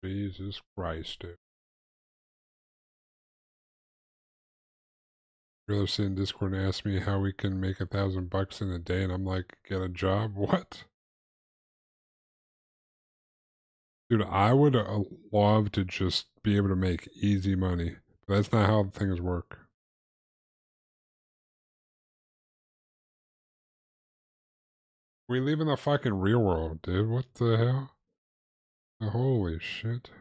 Jesus Christ, dude. Girl sitting in Discord and asked me how we can make $1,000 in a day, and I'm like, get a job? What? Dude, I would love to just be able to make easy money. But that's not how things work. We live in the fucking real world, dude. What the hell? Holy shit.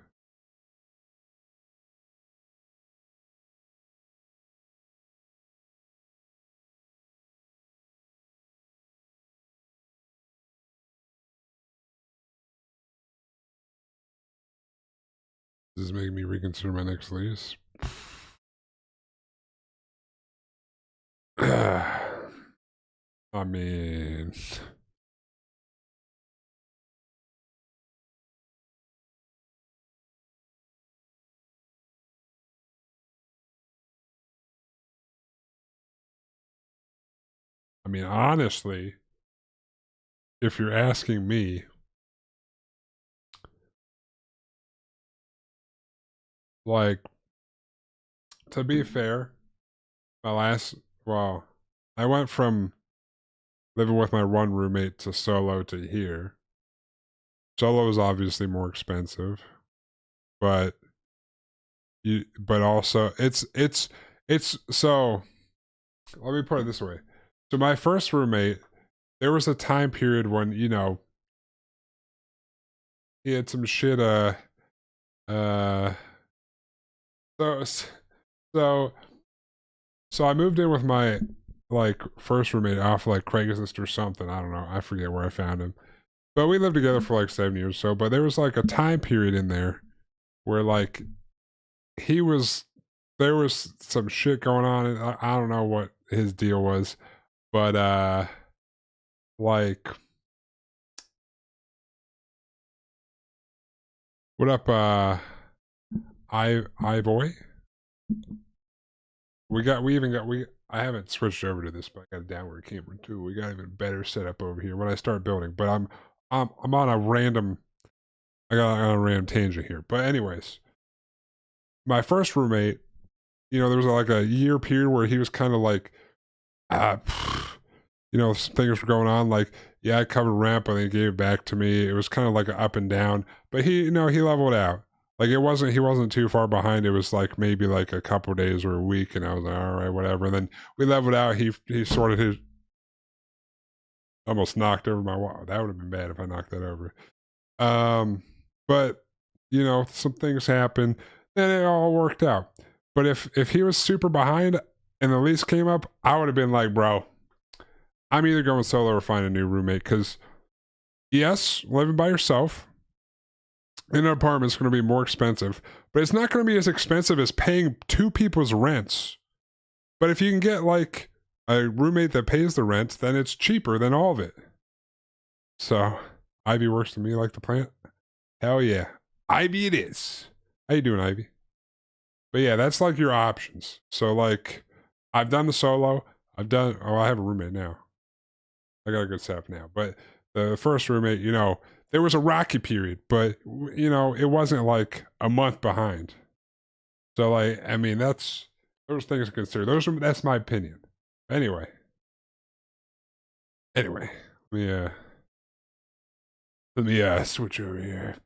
This is making me reconsider my next lease. I mean... honestly, if you're asking me, like, to be fair, well, I went from living with my one roommate to solo to here. Solo is obviously more expensive, but also it's so, let me put it this way. So my first roommate, there was a time period when, you know, he had some shit, so I moved in with my, like, first roommate off, like, Craigslist or something, I don't know, I forget where I found him. But we lived together for, like, 7 years or so, but there was, like, a time period in there where, like, there was some shit going on, and I don't know what his deal was, but, like... What up, Ivoy? I haven't switched over to this, but I got a downward camera too. We got even better setup over here when I start building, but I'm on a random, I got on a random tangent here. But anyways, my first roommate, you know, there was like a year period where he was kind of like, you know, some things were going on, like, yeah, I covered rent, but then he gave it back to me. It was kind of like an up and down, but he, you know, he leveled out. Like, he wasn't too far behind. It was like maybe like a couple of days or a week, and I was like, all right, whatever. And then we leveled out. He sorted his, almost knocked over my wall. That would have been bad if I knocked that over. But you know, some things happen, and it all worked out. But if he was super behind and the lease came up, I would have been like, bro, I'm either going solo or find a new roommate, because yes, living by yourself in an apartment is going to be more expensive, but it's not going to be as expensive as paying two people's rents. But if you can get like a roommate that pays the rent, then it's cheaper than all of it. So Ivy works to me like the plant. Hell yeah, Ivy it is. How you doing, Ivy? But yeah, that's like your options. So like, I've done the solo. I have a roommate now. I got a good setup now. But the first roommate, you know, there was a rocky period, but, you know, it wasn't like a month behind. So, like, I mean, those things to consider. That's my opinion. Anyway, let me switch over here.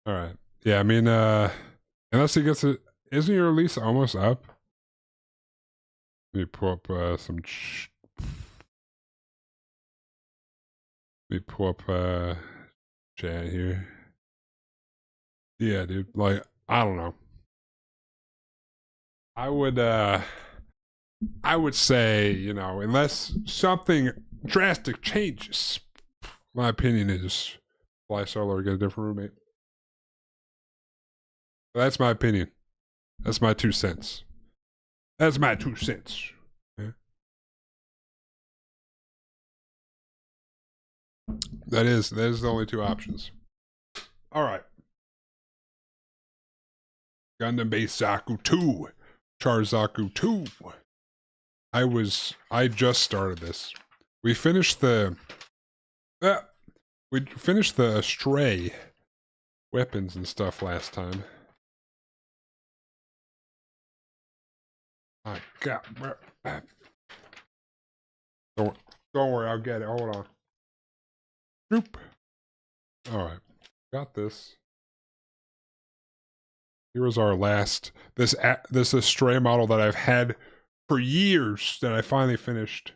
All right. Yeah, I mean, unless he gets it, isn't your lease almost up? Let me pull up some. Let me pull up chat here. Yeah, dude. Like, I don't know. I would say, you know, unless something drastic changes, my opinion is fly solo or get a different roommate. That's my opinion. That's my 2 cents. That's my 2 cents. Yeah. That is the only two options. All right. Gundam based Zaku 2. Char Zaku 2. I just started this. We finished the stray weapons and stuff last time. My God. Don't worry, I'll get it. Hold on. Boop. Alright. Got this. Here was our last this stray model that I've had for years that I finally finished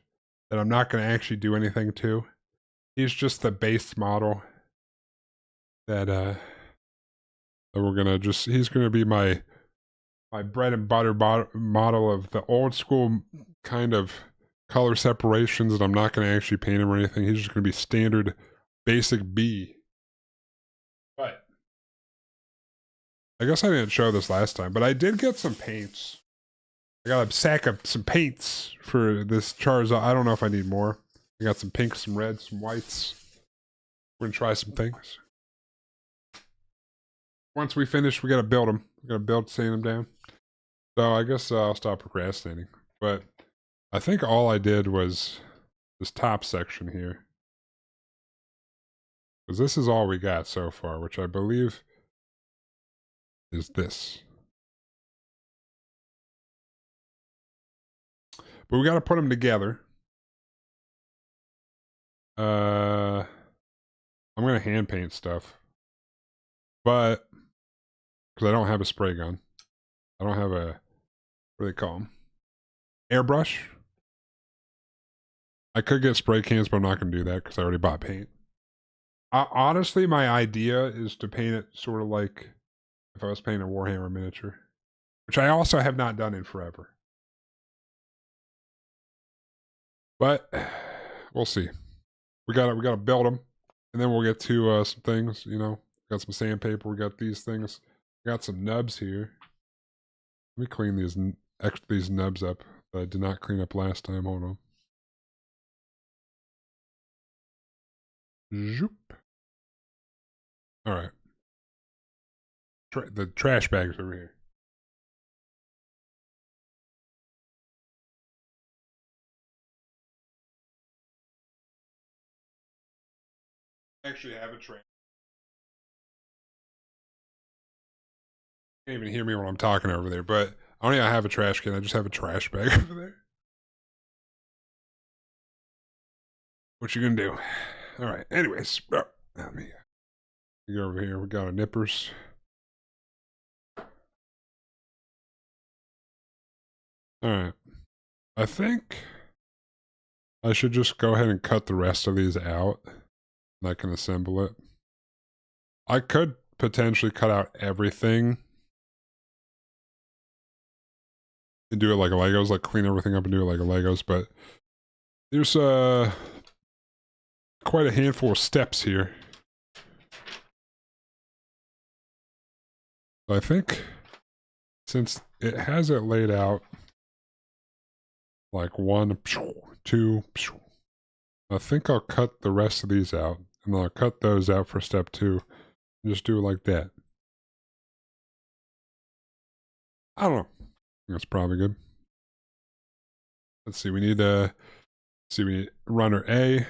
that I'm not gonna actually do anything to. He's just the base model that we're gonna just he's gonna be my bread and butter model of the old school kind of color separations, and I'm not going to actually paint him or anything. He's just going to be standard basic B. But I guess I didn't show this last time, but I did get some paints. I got a sack of some paints for this Charizard. I don't know if I need more. I got some pinks, some reds, some whites. We're going to try some things. Once we finish, we got to build them. We got to build, sand them down. So I guess I'll stop procrastinating. But I think all I did was this top section here. Because this is all we got so far, which I believe is this. But we got to put them together. I'm going to hand paint stuff. But, because I don't have a spray gun. I don't have a, what do they call them? Airbrush. I could get spray cans, but I'm not going to do that because I already bought paint. Honestly, my idea is to paint it sort of like if I was painting a Warhammer miniature, which I also have not done in forever. But we'll see. We gotta build them, and then we'll get to some things. You know, got some sandpaper. We got these things. We got some nubs here. Let me clean these nubs up that I did not clean up last time. Hold on. Zoop. All right. The trash bags over here. I actually have a trash. You can't even hear me when I'm talking over there, but I don't even have a trash can. I just have a trash bag over there. What you gonna do? All right. Anyways, let me go over here. We got our nippers. All right. I think I should just go ahead and cut the rest of these out, and I can assemble it. I could potentially cut out everything and do it like Legos, like clean everything up and do it like Legos, but there's quite a handful of steps here. I think since it has it laid out like 1, 2, I think I'll cut the rest of these out, and I'll cut those out for step 2 and just do it like that. I don't know. That's probably good. Let's see, we need runner A,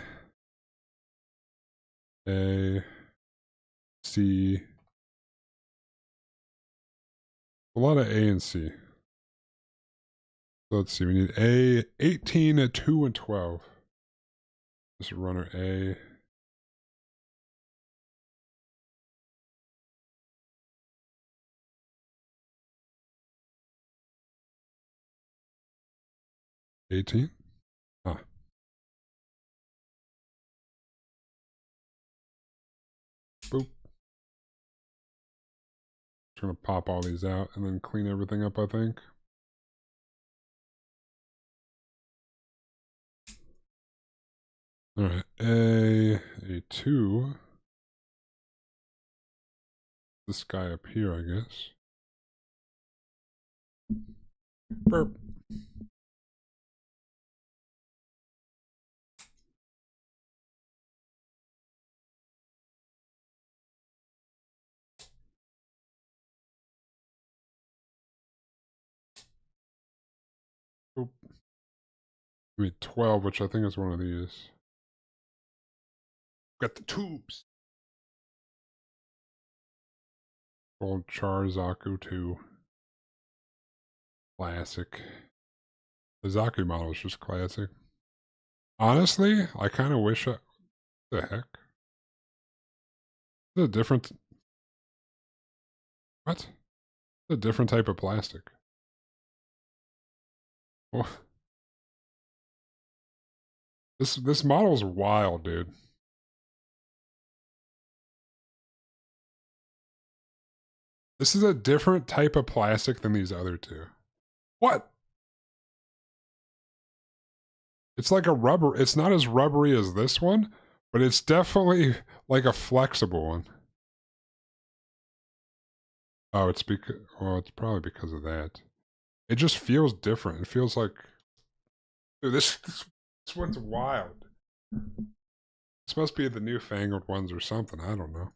C, a lot of A and C. So let's see, we need A, 18, 2, and 12. This is runner A. $18? Ah. Boop. Just gonna pop all these out and then clean everything up, I think. Alright, A2. This guy up here, I guess. Burp. Boop. I mean 12, which I think is one of these. Got the tubes. Old Char Zaku 2. Classic. The Zaku model is just classic. Honestly, I kind of wish I... The heck? The different... What? The different type of plastic. Well, this model's wild, dude. This is a different type of plastic than these other two. What? It's like a rubber. It's not as rubbery as this one, but it's definitely like a flexible one. Oh, it's because... Well, it's probably because of that. It just feels different. It feels like... Dude, this one's wild. This must be the newfangled ones or something. I don't know.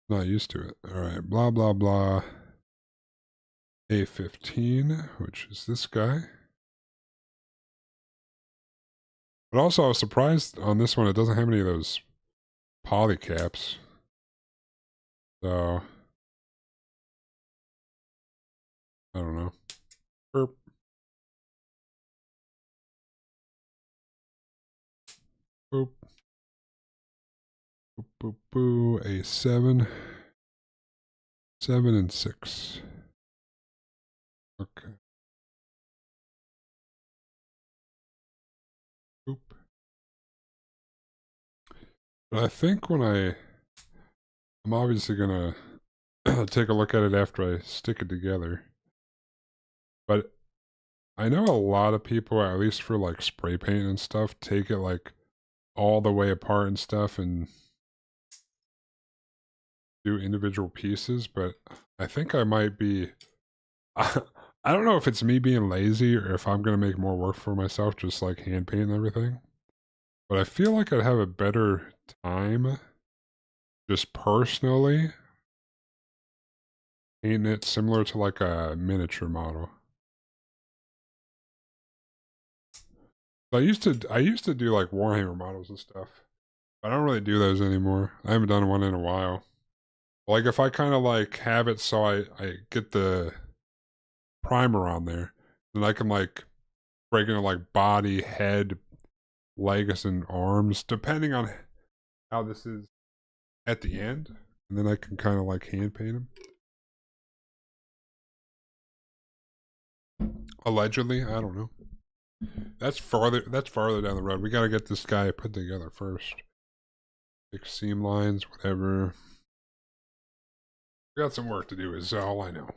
Not used to it. Alright, blah, blah, blah. A15, which is this guy. But also, I was surprised on this one, it doesn't have any of those poly caps. So, I don't know. Burp. Boop. Boop, boop, boo. A7. 7 and 6. Okay. Boop. But I think when I'm obviously gonna take a look at it after I stick it together. But I know a lot of people, at least for like spray paint and stuff, take it like all the way apart and stuff and do individual pieces, but I think I might be I don't know if it's me being lazy or if I'm gonna make more work for myself, just like hand paint and everything. But I feel like I'd have a better time just personally painting it similar to like a miniature model. I used to do like Warhammer models and stuff. I don't really do those anymore. I haven't done one in a while. Like if I kind of like have it so I get the primer on there, then I can like break into like body, head, legs, and arms, depending on how this is at the end. And then I can kind of like hand paint them. Allegedly, I don't know. That's farther down the road. We gotta get this guy put together first. Fix seam lines, whatever. We got some work to do is all I know.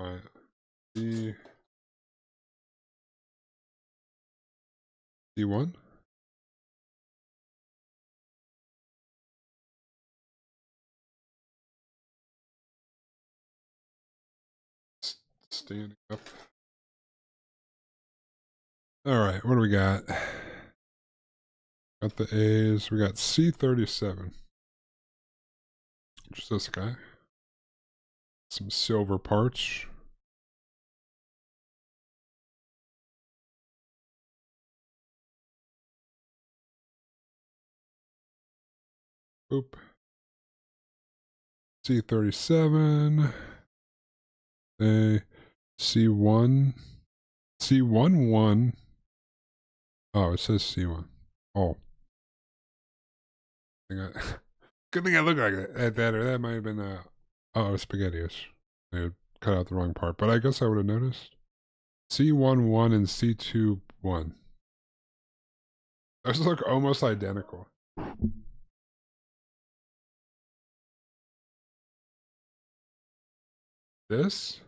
Alright. D1? Standing up. Alright, what do we got? Got the A's. We got C37. Which is this guy. Some silver parts. Oop. C37. A C1. C11. Oh, it says C1. Oh. Good thing I look like at that, or that might have been oh, SpaghettiOs. I had cut out the wrong part, but I guess I would have noticed. C11 and C21. Those look almost identical. This?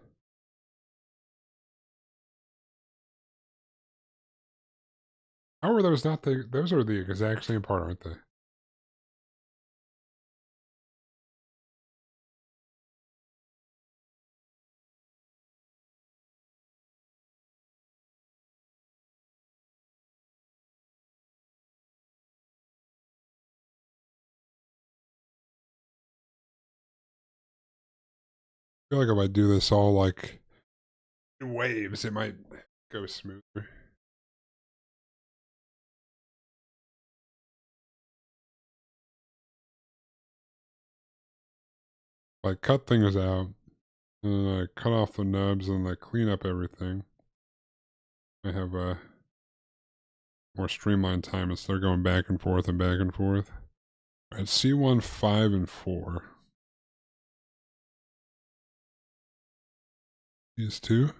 How are those not the... Those are the exact same part, aren't they? I feel like if I do this all, like, in waves, it might Go smoother. I cut things out, and then I cut off the nubs, and I clean up everything. I have a more streamlined time instead of going back and forth and back and forth. All right, C1, 5, and 4. These two.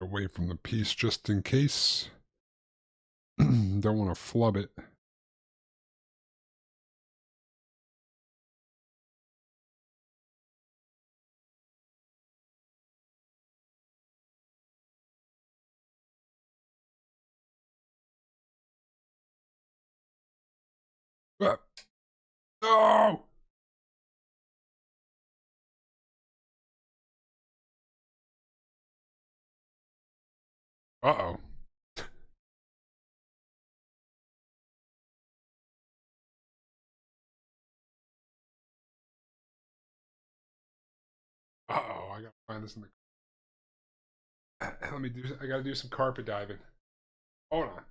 Away from the piece just in case. Don't want to flub it. Ah. No! Uh-oh. Uh-oh, I gotta find this in the... Let me do... I gotta do some carpet diving. Hold on.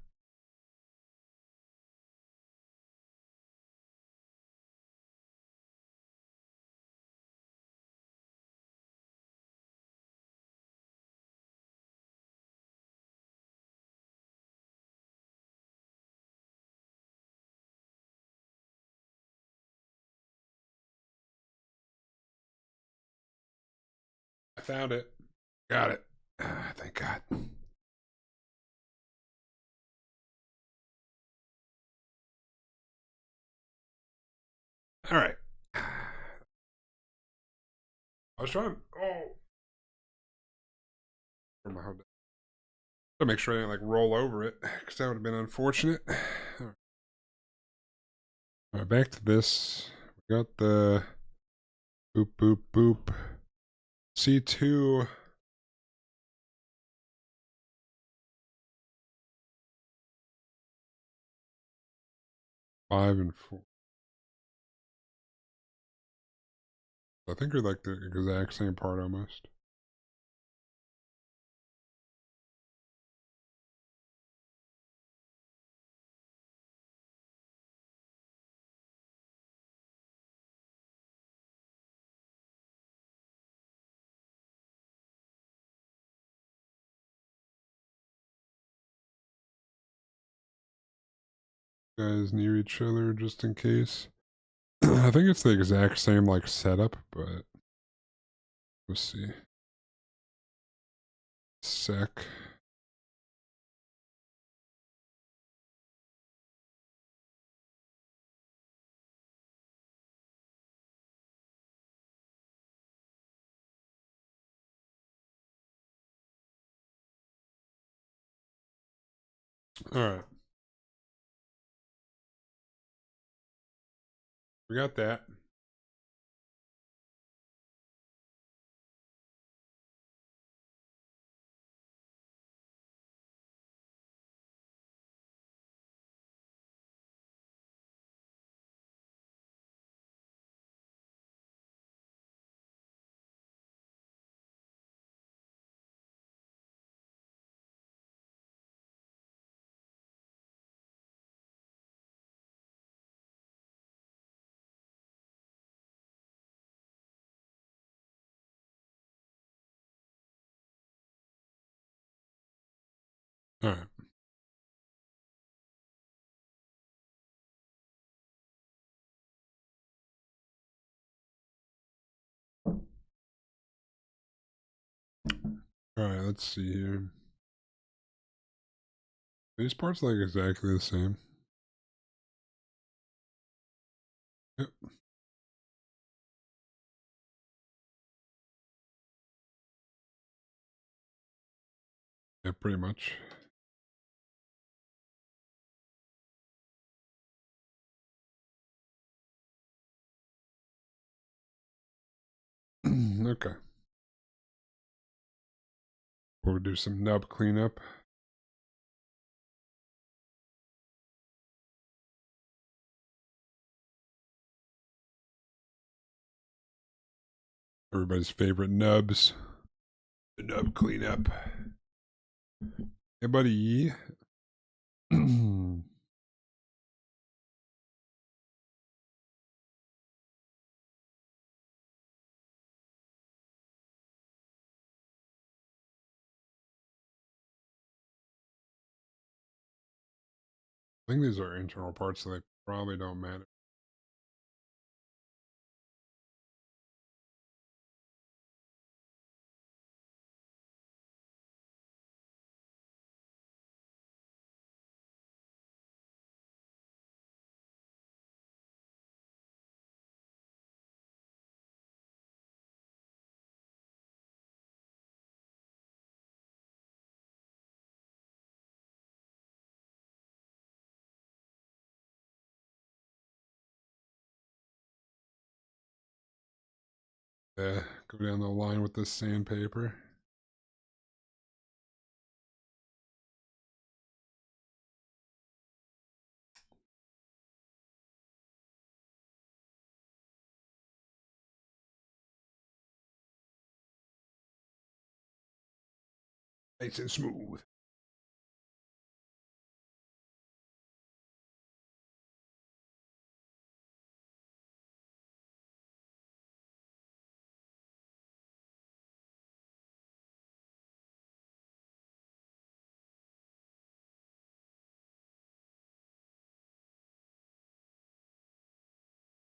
I found it. Got it. Thank God. All right. I was trying. Oh. To make sure I didn't like roll over it, because that would have been unfortunate. All right, back to this. We got the boop boop boop. C2. Five and four. I think they're like the exact same part almost. Guys near each other just in case. I think it's the exact same like setup, but let's see. Sec. All right. We got that. All right. All right, let's see here. These parts like exactly the same. Yep. Yeah, pretty much. Okay. We'll do some nub cleanup. Everybody's favorite nubs. The nub cleanup. Hey, buddy. I think these are internal parts, so they probably don't matter. Yeah, go down the line with this sandpaper. Nice and smooth.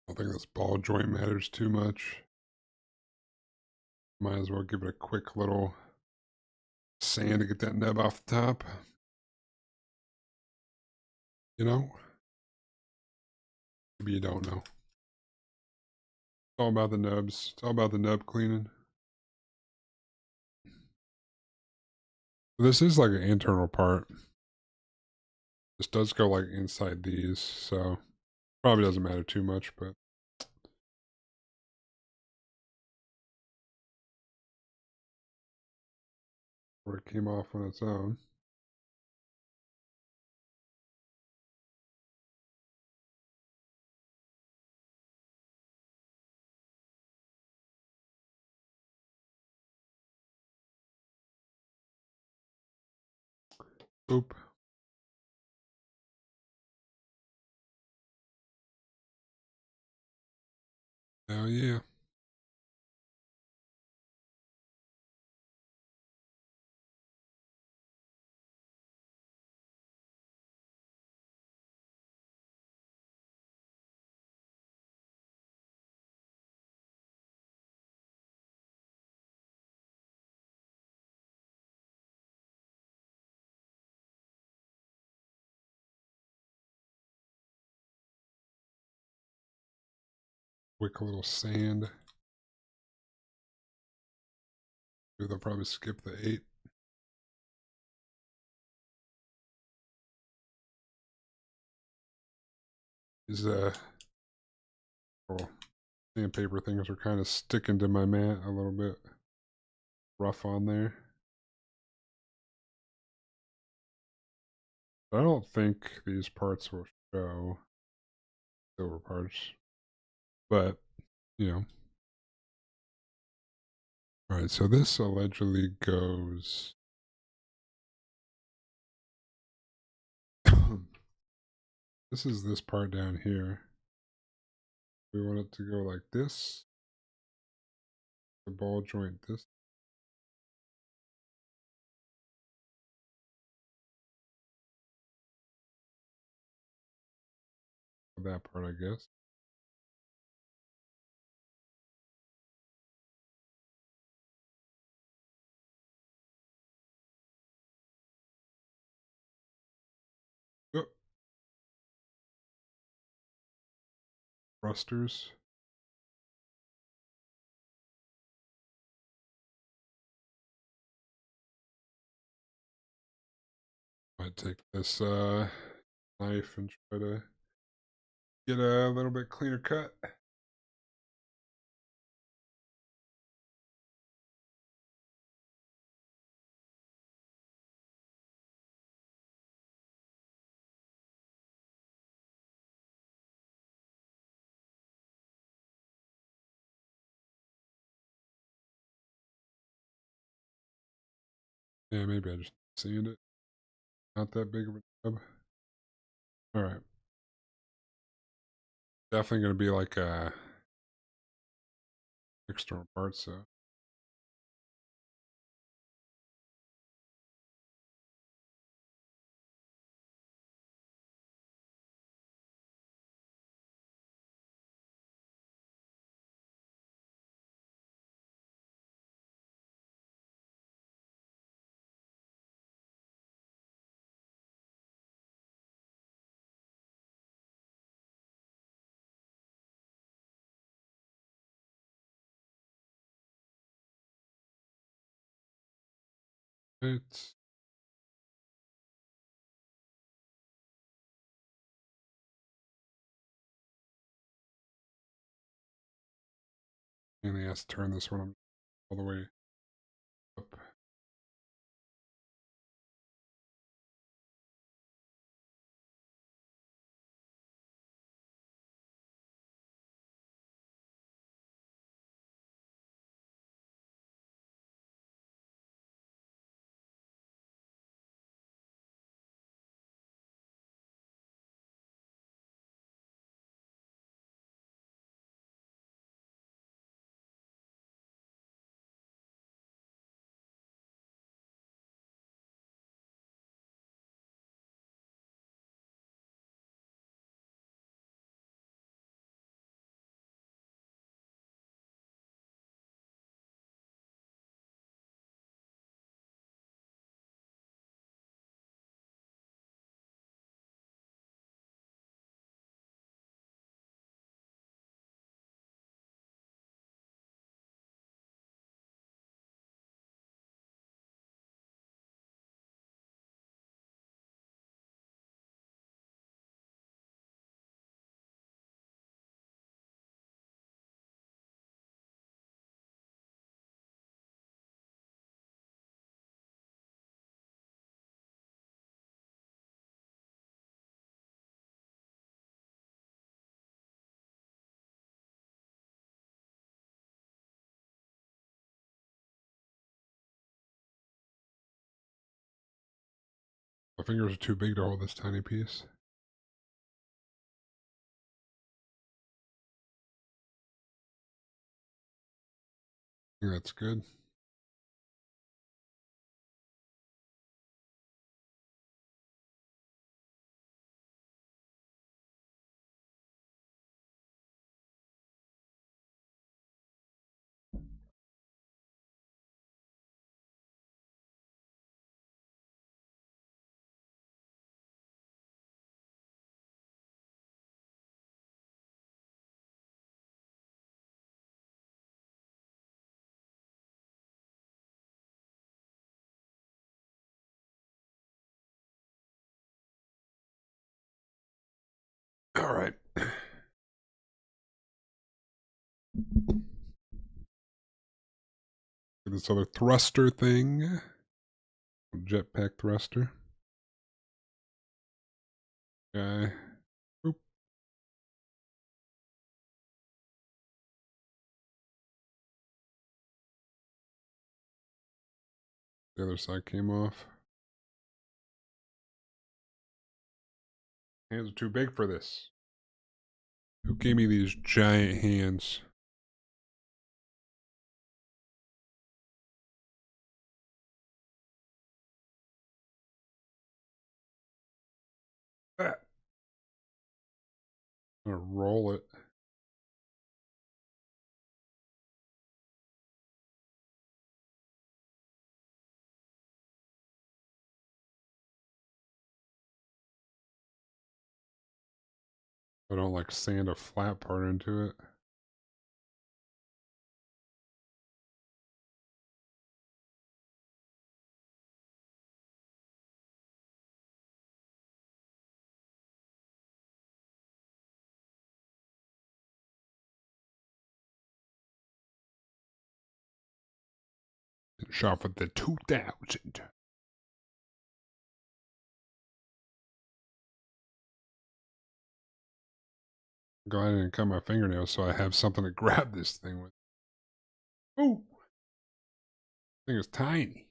I don't think this ball joint matters too much. Might as well give it a quick little sand to get that nub off the top. You know? Maybe you don't know. It's all about the nubs. It's all about the nub cleaning. This is like an internal part. This does go like inside these, so probably doesn't matter too much, but where it came off on its own. Oop. Hell yeah. Quick little sand. They'll probably skip the 8. These little sandpaper things are kind of sticking to my mat a little bit. Rough on there. I don't think these parts will show, silver parts, but you know. All right, so this allegedly goes. This is this part down here. We want it to go like this. The ball joint this. That part, I guess. Oh, thrusters. Might take this knife and try to get a little bit cleaner cut. Yeah, maybe I just seen it. Not that big of a job. All right. Definitely gonna be like external parts. So it's and he has to turn this one all the way up. My fingers are too big to hold this tiny piece. I think that's good. All right. This other thruster thing. Jetpack thruster. Guy. Oop. The other side came off. Hands are too big for this. Who gave me these giant hands? Ah. I'm gonna roll it. I don't like sand a flat part into it. Shop at the 2000. Go ahead and cut my fingernails so I have something to grab this thing with. Oh, this thing is tiny.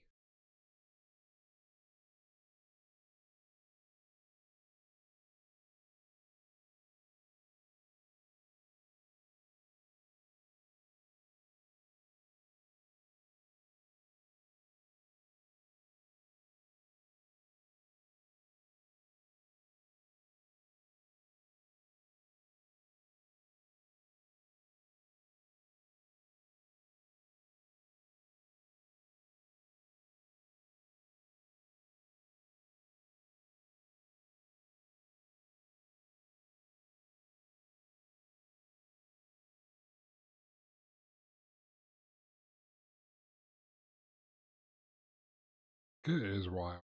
It is wild.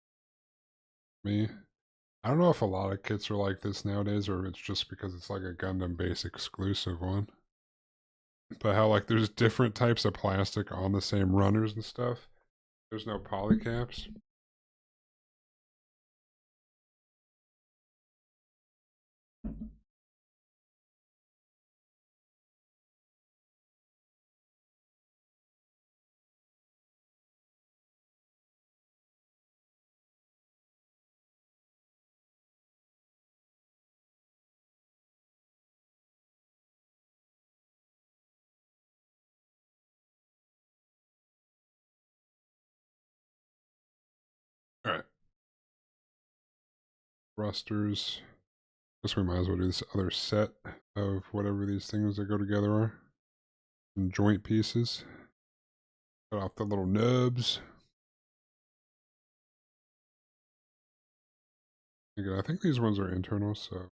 Me. I don't know if a lot of kits are like this nowadays or if it's just because it's like a Gundam base exclusive one. But how like there's different types of plastic on the same runners and stuff. There's no polycaps. Alright. Thrusters. Guess we might as well do this other set of whatever these things that go together are. And joint pieces. Cut off the little nubs. Again, I think these ones are internal, so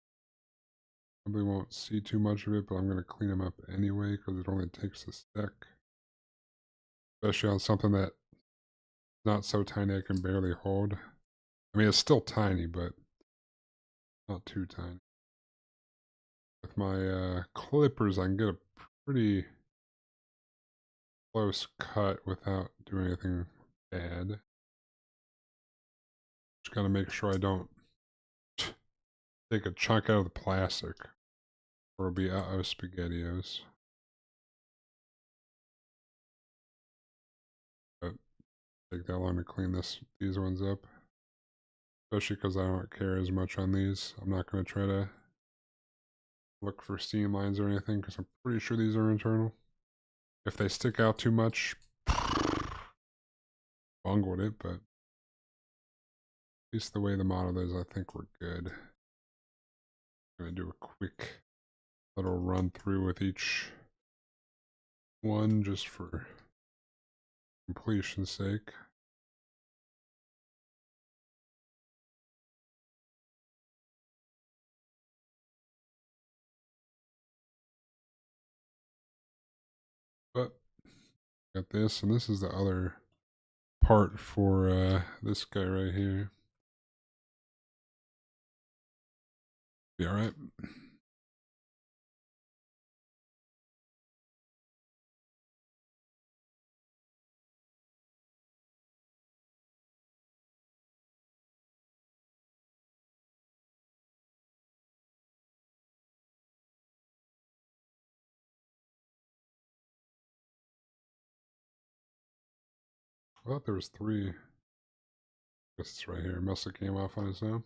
probably won't see too much of it, but I'm going to clean them up anyway because it only takes a sec. Especially on something that's not so tiny I can barely hold. I mean, it's still tiny, but not too tiny. With my clippers, I can get a pretty close cut without doing anything bad. Just gotta make sure I don't take a chunk out of the plastic, or it'll be uh-oh spaghettios. But take that long to clean these ones up. Especially because I don't care as much on these. I'm not going to try to look for seam lines or anything because I'm pretty sure these are internal. If they stick out too much, bungled it, but at least the way the model is, I think we're good. I'm going to do a quick little run through with each one just for completion's sake. But got this, and this is the other part for this guy right here. Be alright. I thought there was 3. I guess it's right here. Must have came off on its own.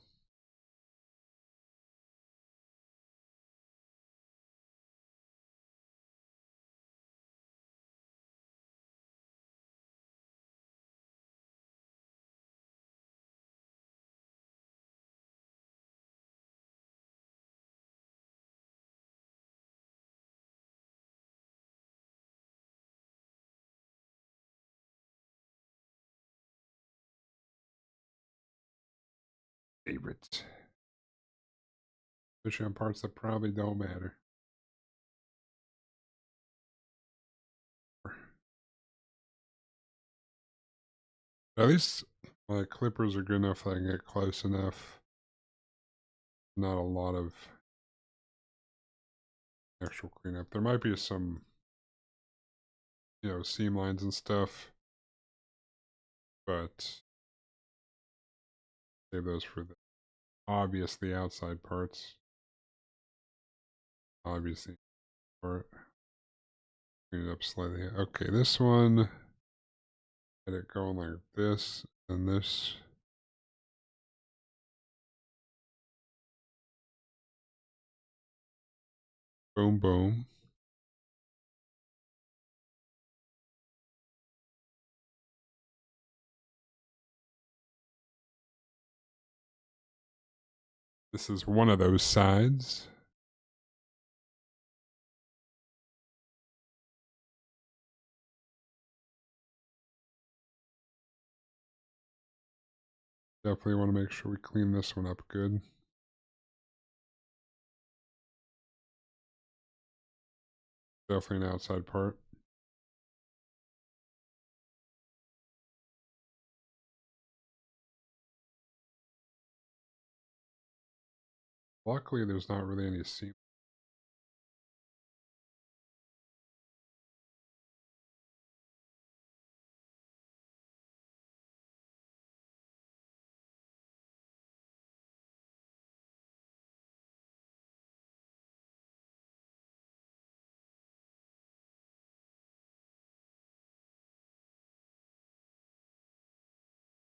Favorite. Especially on parts that probably don't matter. At least my clippers are good enough that I can get close enough. Not a lot of actual cleanup. There might be some, seam lines and stuff, but save those for the obviously outside parts. Obviously, part. Clean it up slightly. Okay, this one, get it going like this, and this. Boom, boom. This is one of those sides. Definitely want to make sure we clean this one up good. Definitely an outside part. Luckily, there's not really any scene.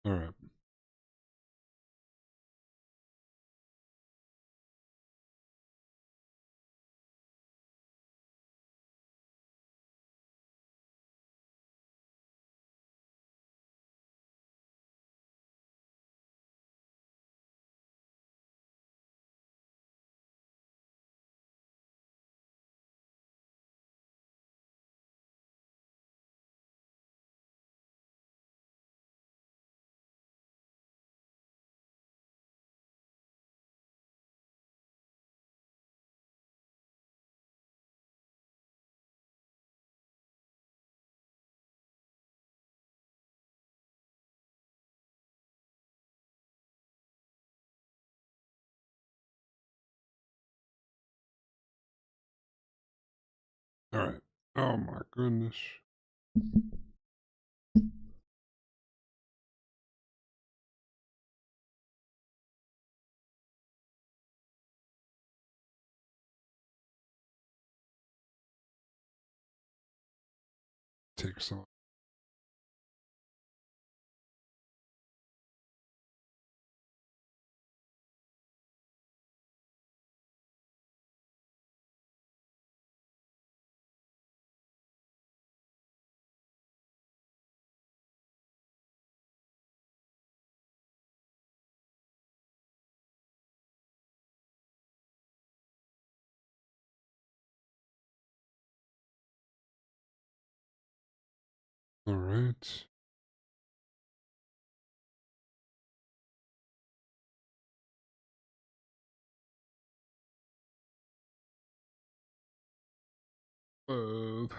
All right. All right. Oh my goodness. Take some. All right. Move.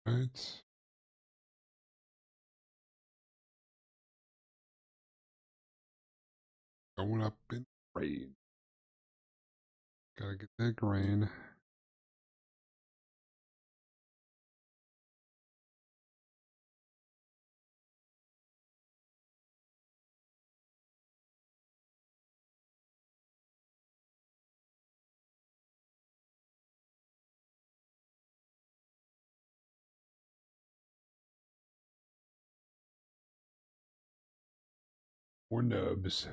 Right. Going up in rain. Gotta get that grain. Or nubs.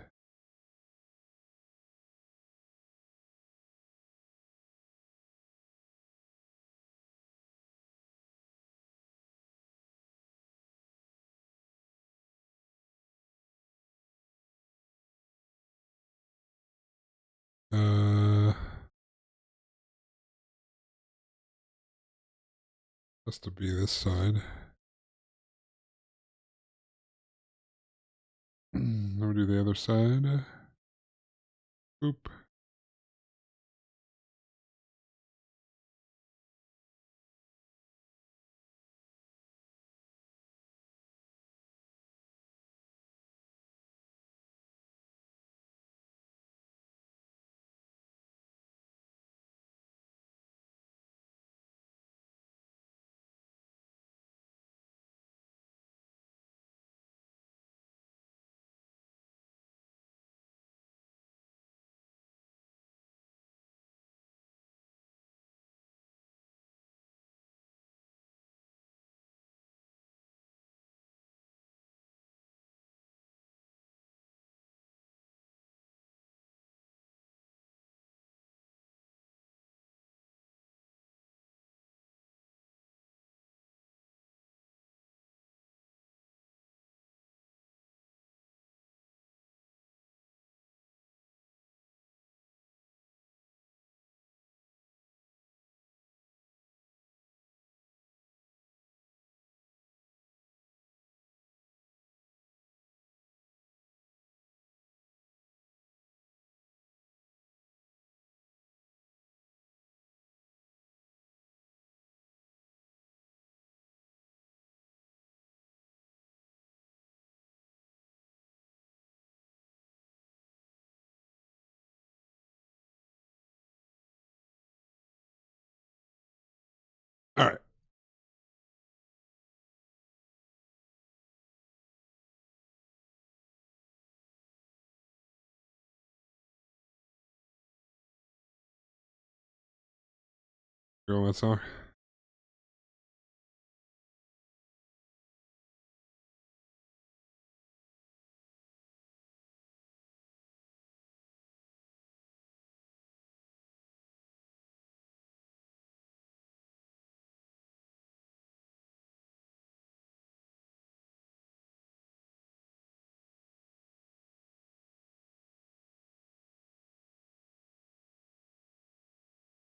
Has to be this side. Then we do the other side. Oop. All right. Go on that song.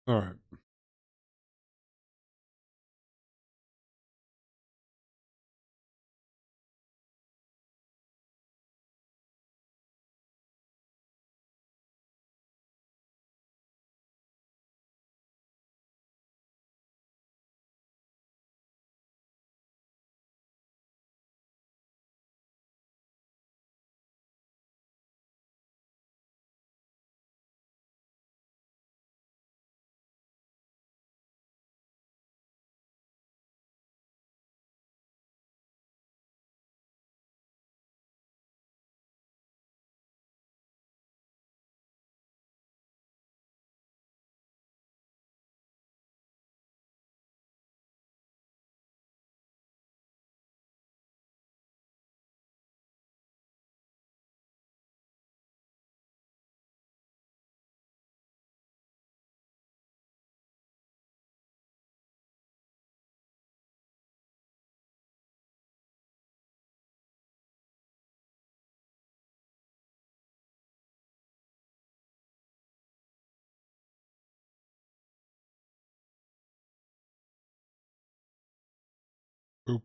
All right. Oop.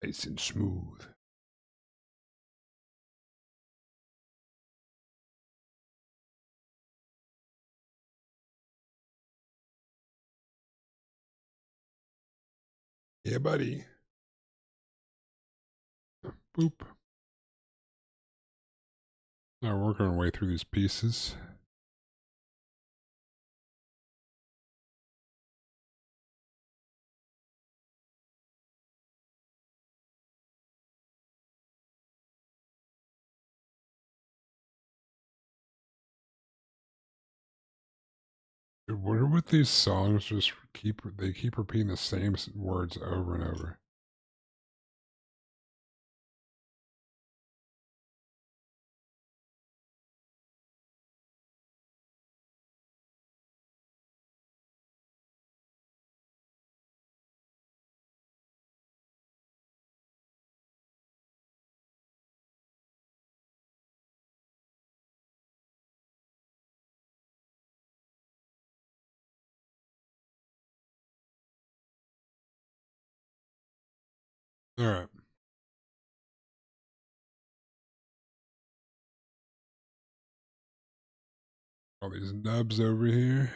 Nice and smooth. Yeah, buddy. Boop. Now we're working our way through these pieces. Dude, what are with these songs? Just keep repeating the same words over and over. All right. All these nubs over here.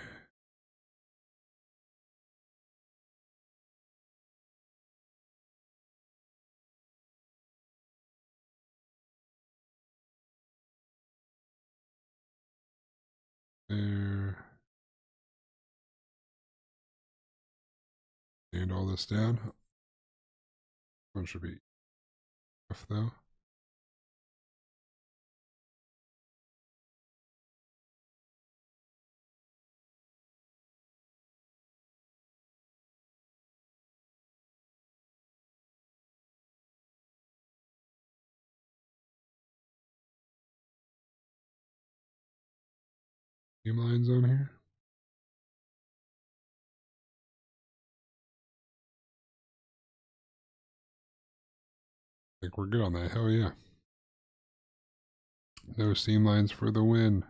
There. And all this down. One should be enough though. Seam lines on here. I think we're good on that. Hell yeah. No seam lines for the win.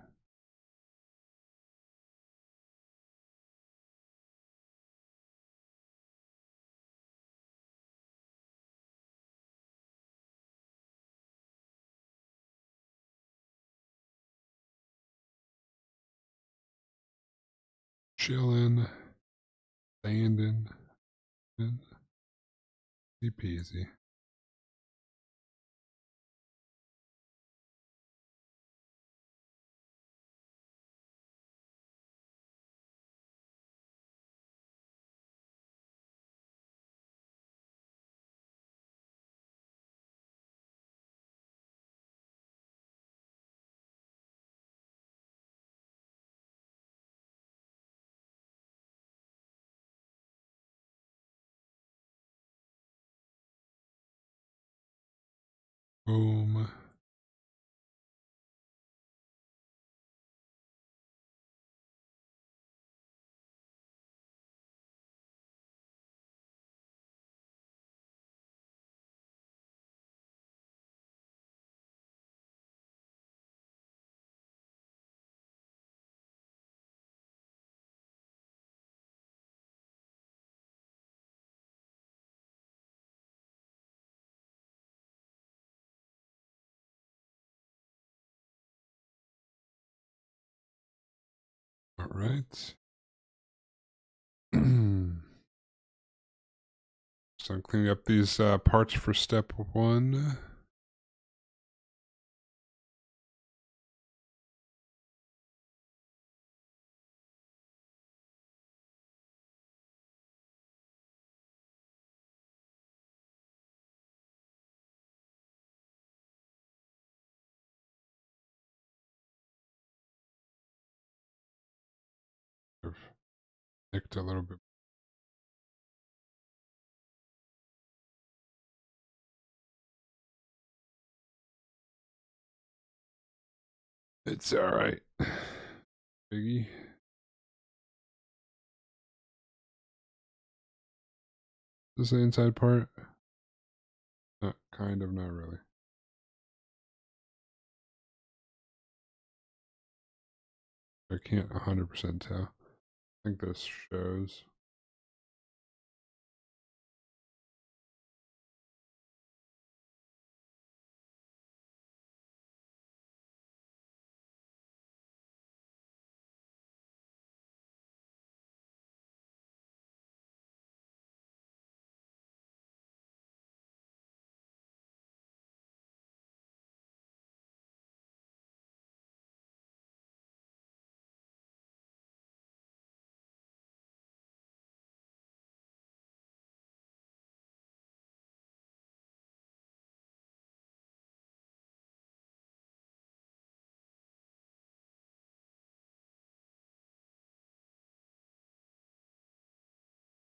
Chillin', standing, easy peasy. Boom. All right. So I'm cleaning up these parts for step 1. I've nicked a little bit. It's all right. Biggie. Is this the inside part? Not kind of, not really. I can't 100% tell. I think this shows.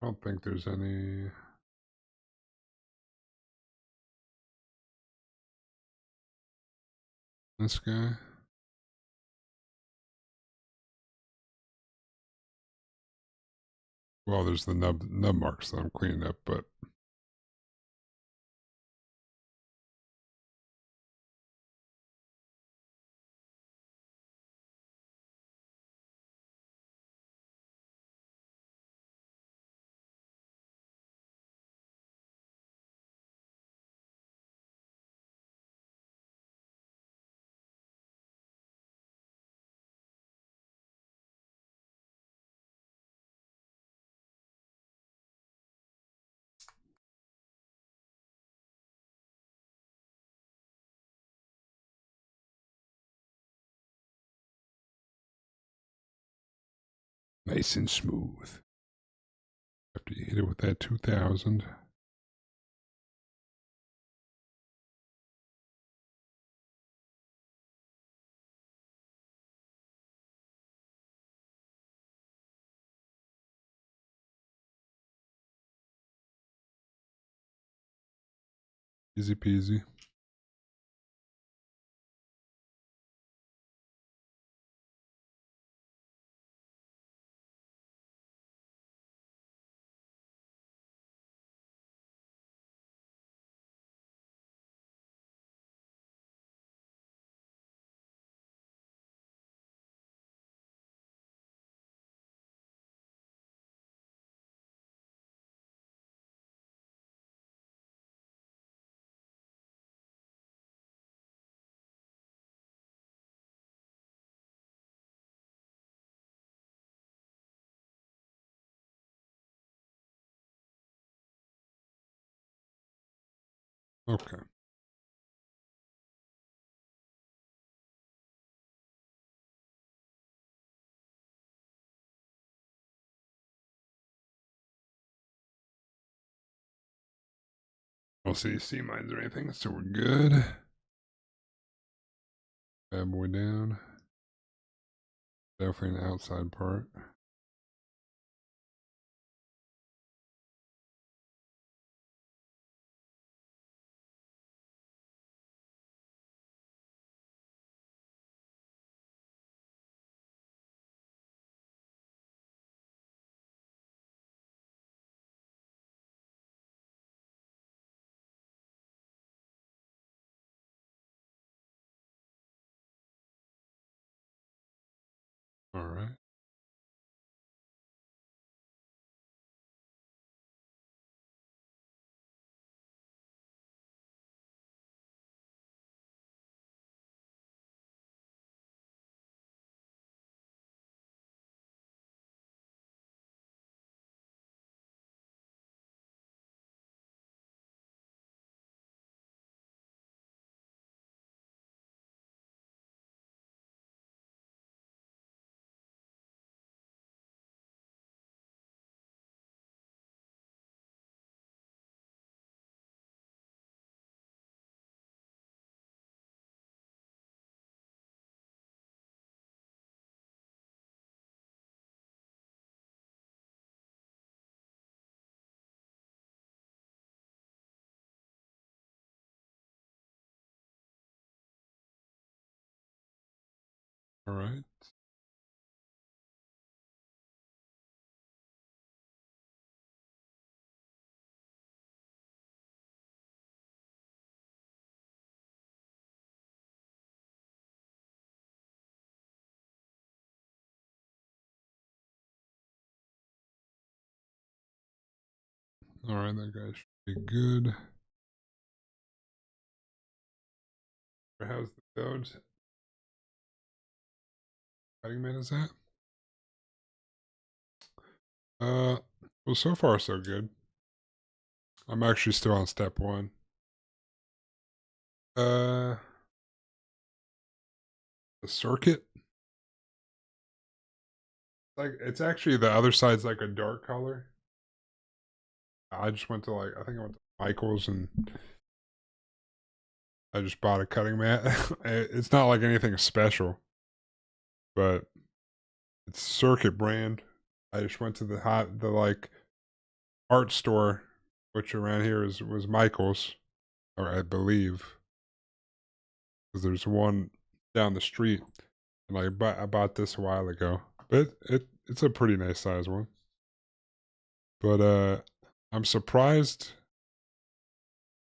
I don't think there's any. This guy. Well, there's the nub marks that I'm cleaning up, but nice and smooth. After you hit it with that 2000. Easy peasy. Okay. I don't see C mines or anything, so we're good. Bad boy down. Definitely an outside part. All right. All right. All right, that guy should be good. How's the build? Fighting man is that? Well, so far so good. I'm actually still on step one. Uh, the circuit. Like it's actually the other side's like a dark color. I just went to like I think I went to Michael's and I just bought a cutting mat. It's not like anything special, but it's Circuit brand. I just went to the like art store, which around here was Michael's, or I believe, because there's one down the street, and I bought this a while ago, but it's a pretty nice size one. But I'm surprised.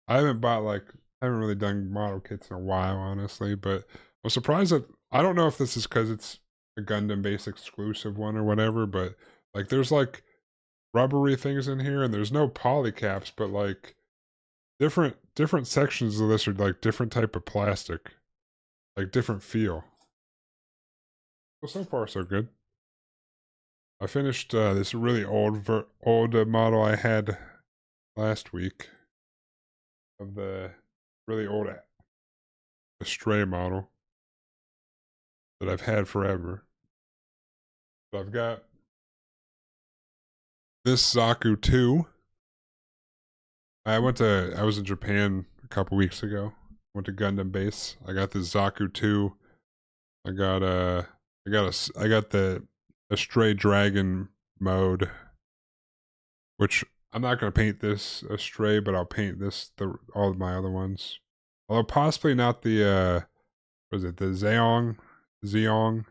I haven't bought like I haven't really done model kits in a while, honestly. But I'm surprised that I don't know if this is because it's a Gundam base exclusive one or whatever. But like, there's like rubbery things in here, and there's no poly caps, but like different sections of this are like different type of plastic, like different feel. Well, so far so good. I finished this really old model I had last week of the really old Stray model that I've had forever. But I've got this Zaku 2. I was in Japan a couple weeks ago. Went to Gundam base. I got this Zaku 2. I got I got the Stray Dragon mode, which I'm not gonna paint this a Stray, but I'll paint this all of my other ones. Although possibly not the was it the Zeong,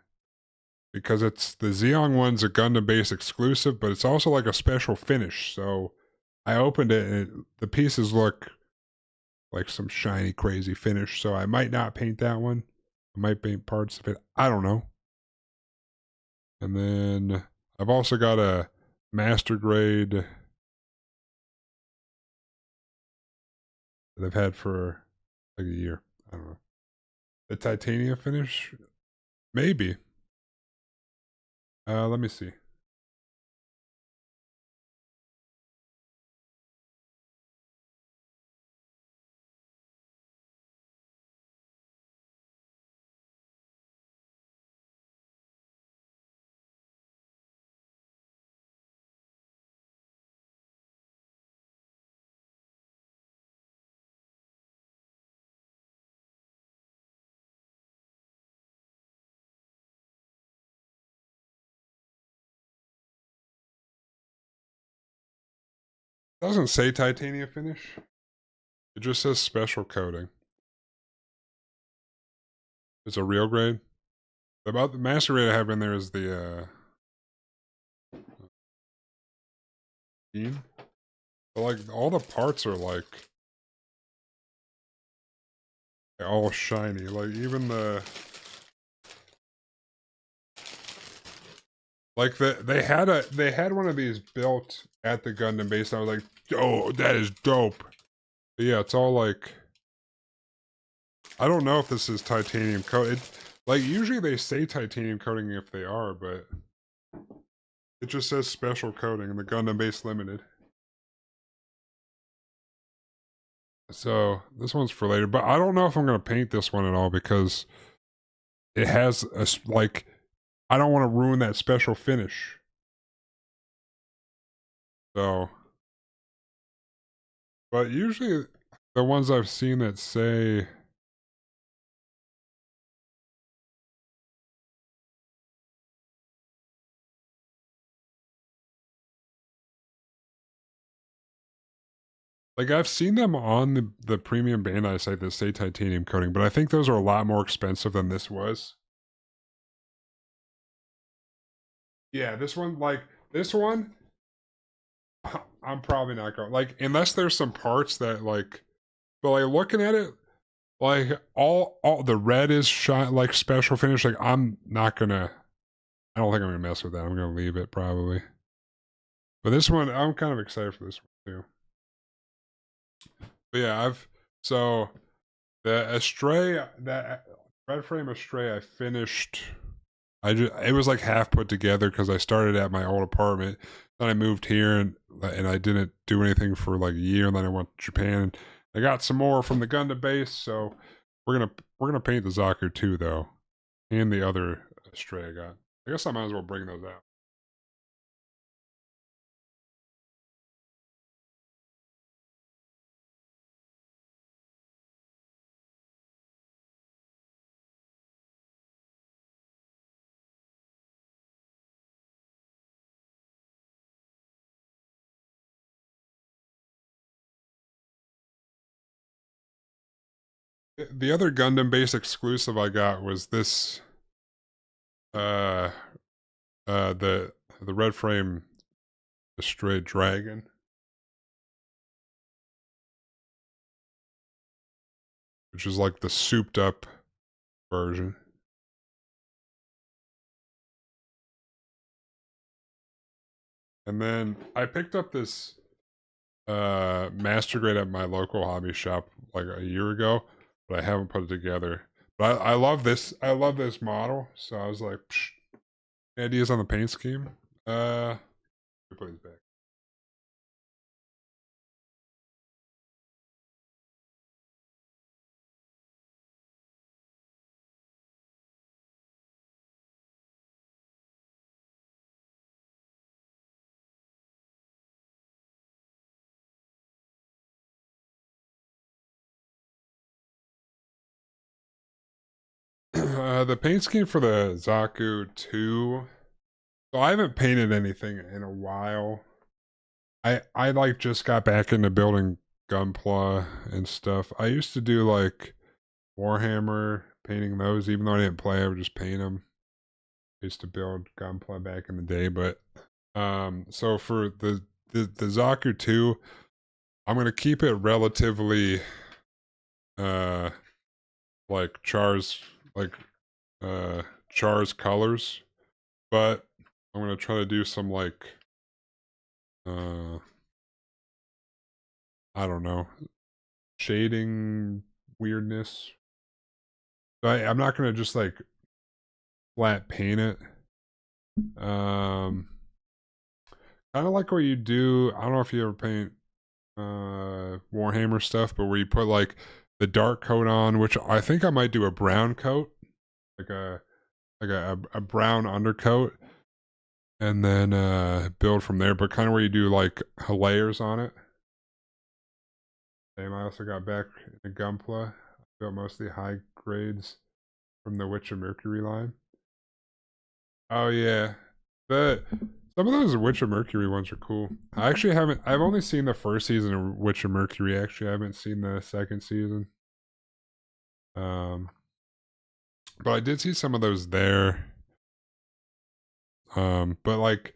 because it's the Zeong one's a Gundam base exclusive, but it's also like a special finish. So I opened it and the pieces look like some shiny, crazy finish. So I might not paint that one. I might paint parts of it. I don't know. And then I've also got a master grade that I've had for like a year. I don't know. The titanium finish? Maybe. Let me see. doesn't say titanium finish. It just says special coating. It's a real grade. About the master grade I have in there is the but like all the parts are like all shiny. Like even they had one of these built at the Gundam base. And I was like, oh, that is dope. But yeah, it's all like I don't know if this is titanium coated. Like usually they say titanium coating if they are, but it just says special coating in the Gundam base limited. So this one's for later, but I don't know if I'm gonna paint this one at all because it has a like I don't want to ruin that special finish. So, but usually the ones I've seen that say like I've seen them on the premium Bandai site that say titanium coating, but I think those are a lot more expensive than this was. Yeah, this one I'm probably not going like unless there's some parts that like but like looking at it like all the red is shot like special finish like I'm not gonna I don't think I'm gonna mess with that. I'm gonna leave it probably. But this one I'm kind of excited for this one too. But yeah, I've so the Astray that Red Frame Astray I finished I just it was like half put together because I started at my old apartment. Then I moved here and I didn't do anything for like a year. And then I went to Japan. I got some more from the Gundam base, so we're gonna paint the Zaku too, though, and the other Stray I got. I guess I might as well bring those out. The other Gundam base exclusive I got was this uh the red frame Stray Dragon, which is like the souped up version. And then I picked up this master grade at my local hobby shop like a year ago, but I haven't put it together. But I love this. I love this model. So I was like, Psh, ideas on the paint scheme. Let me put these back. The paint scheme for the Zaku 2. So I haven't painted anything in a while. I like just got back into building Gunpla and stuff. I used to do like Warhammer, painting those, even though I didn't play, I would just paint them. I used to build Gunpla back in the day, but so for the Zaku 2, I'm gonna keep it relatively uh like like Char's colors, but I'm gonna try to do some like uh I don't know shading weirdness. I'm not gonna just like flat paint it. Um, kind of like what you do. I don't know if you ever paint Warhammer stuff, but where you put like the dark coat on, which I think I might do a brown coat, like a brown undercoat, and then build from there. But kind of where you do like layers on it. Same. I also got back in Gunpla. I built mostly high grades from the Witch of Mercury line. Oh yeah, the Some of those Witch of Mercury ones are cool. I actually haven't. I've only seen the first season of Witch of Mercury. Actually, I haven't seen the second season. Um, but I did see some of those there. But like,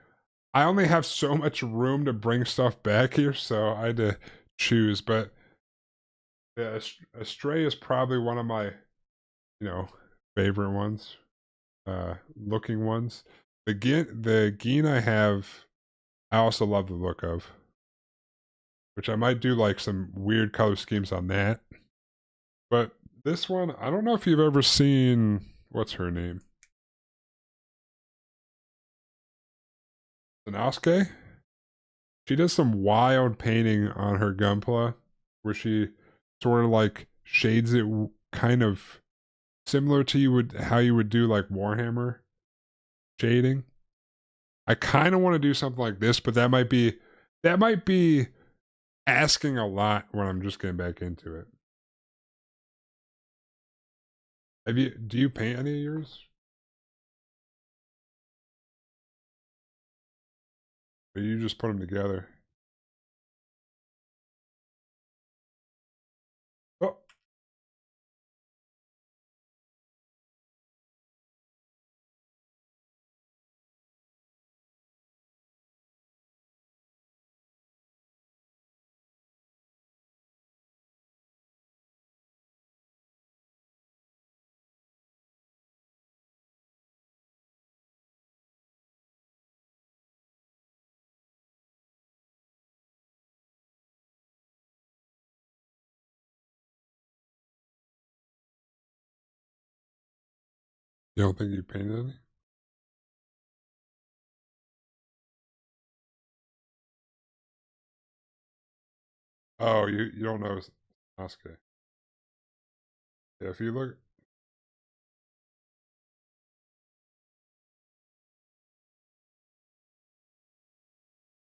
I only have so much room to bring stuff back here, so I had to choose. But yeah, Astray is probably one of my, favorite ones. Looking ones. The Geen I have, I also love the look of, which I might do like some weird color schemes on that. But this one, I don't know if you've ever seen, what's her name? Sanosuke? She does some wild painting on her Gunpla where she sort of like shades it kind of similar to how you would do like Warhammer shading. I kind of want to do something like this, but that might be asking a lot when I'm just getting back into it. Do you paint any of yours? Or you just put them together? Oh, you don't think you painted any? Oh, you don't know Sasuke. Yeah, if you look,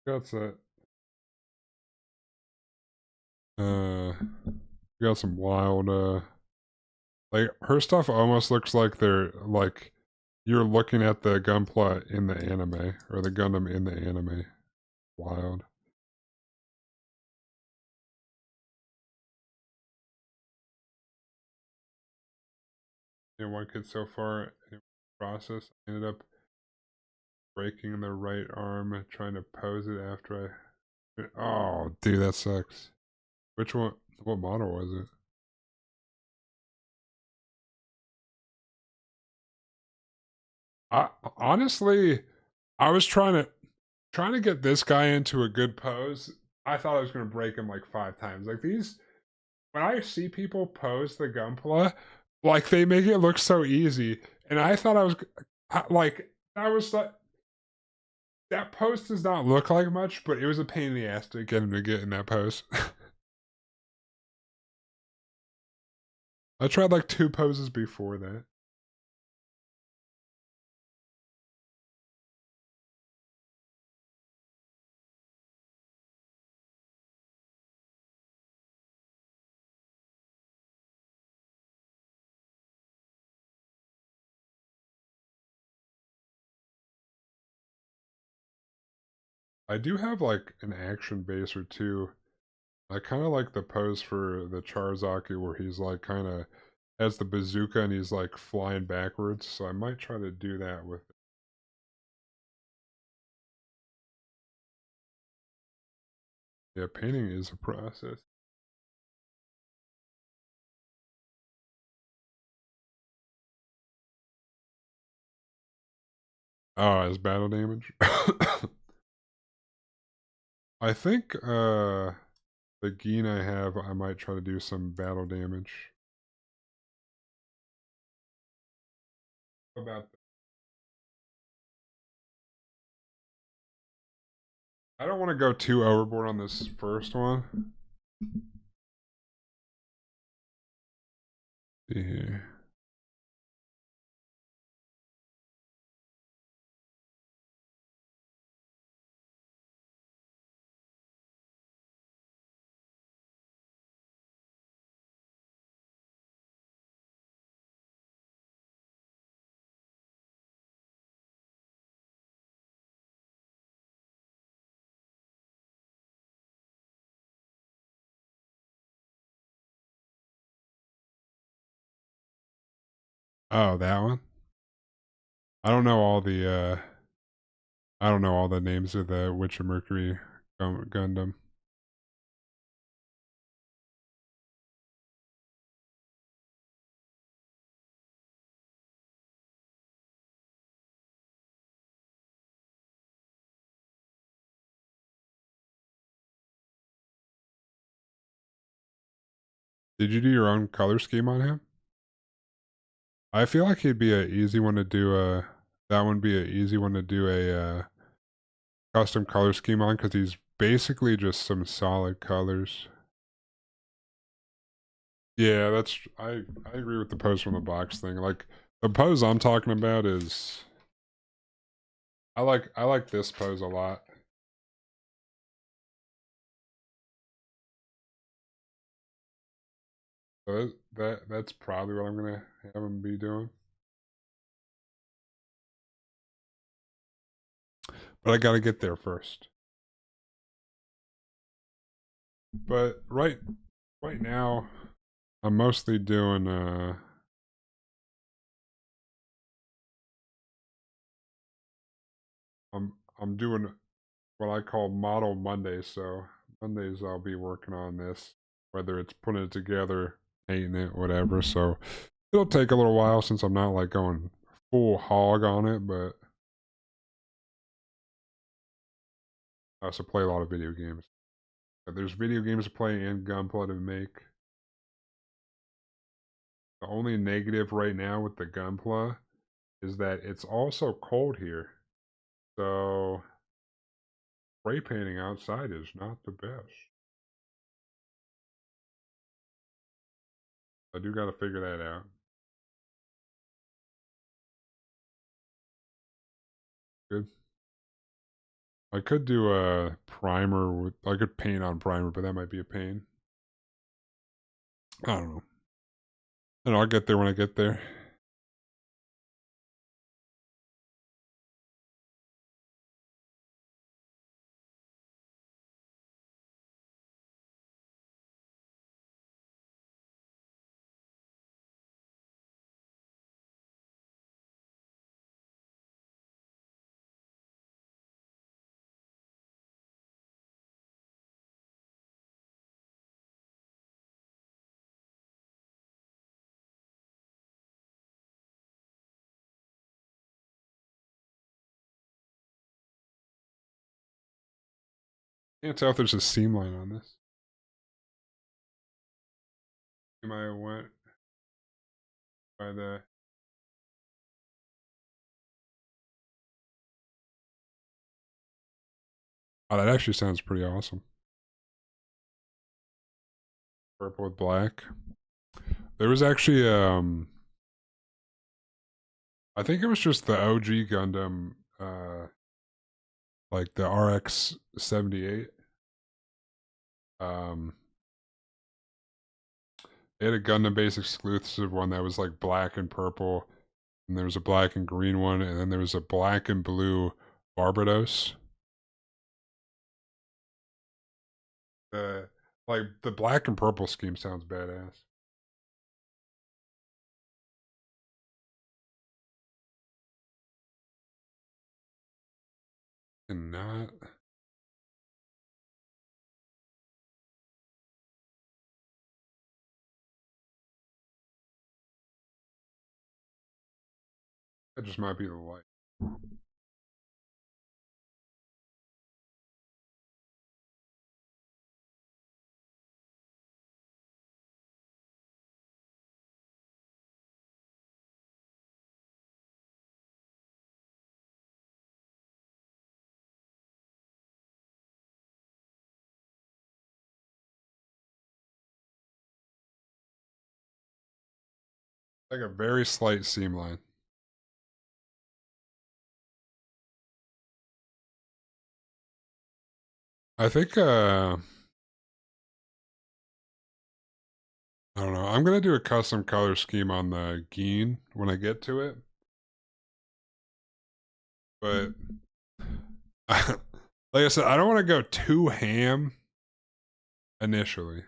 got that. You got some wild. Like her stuff almost looks like they're like you're looking at the Gunpla in the anime or the Gundam in the anime. Wild. One kid so far in the process ended up breaking the right arm trying to pose it after I. Oh, dude, that sucks. Which one? What model was it? I honestly, I was trying to get this guy into a good pose. I thought I was gonna break him like 5 times. Like these, when I see people pose the Gunpla, like they make it look so easy, and I thought like that was like that pose does not look like much, but it was a pain in the ass to get him to get in that pose. I tried like 2 poses before that. I do have like an action base or two. I kind of like the pose for the Charzaki where he's like kind of has the bazooka and he's like flying backwards. So I might try to do that with. Yeah, painting is a process. Oh, as battle damage. I think the Geen I have, I might try to do some battle damage. How about that? I don't want to go too overboard on this first one. See here. Oh, that one. I don't know all the I don't know all the names of the Witch of Mercury Gundam. Did you do your own color scheme on him? I feel like he'd be a easy one to do a that one be a easy one to do a custom color scheme on because he's basically just some solid colors. Yeah, that's I agree with the pose from the box thing. Like the pose I'm talking about is I like this pose a lot. So that's probably what I'm gonna have him be doing. But I gotta get there first. But right now I'm mostly doing I'm doing what I call model Mondays. So Mondays I'll be working on this, whether it's putting it together, painting it, whatever. So it'll take a little while since I'm not like going full hog on it, but I also play a lot of video games. There's video games to play and gunpla to make. The only negative right now with the gunpla is that it's also cold here. So spray painting outside is not the best. I do got to figure that out. Good. I could do a primer with, I could paint on primer, but that might be a pain. I don't know. And I'll get there when I get there. Can't tell if there's a seam line on this. You might have went by the Oh, that actually sounds pretty awesome. Purple with black. There was actually I think it was just the OG Gundam like the RX 78. Um they had a Gundam base exclusive one that was like black and purple, and there was a black and green one, and then there was a black and blue Barbados. The like the black and purple scheme sounds badass. And not that just might be the light. Like a very slight seam line. I think I don't know. I'm gonna do a custom color scheme on the Geen when I get to it. But like I said, I don't want to go too ham initially.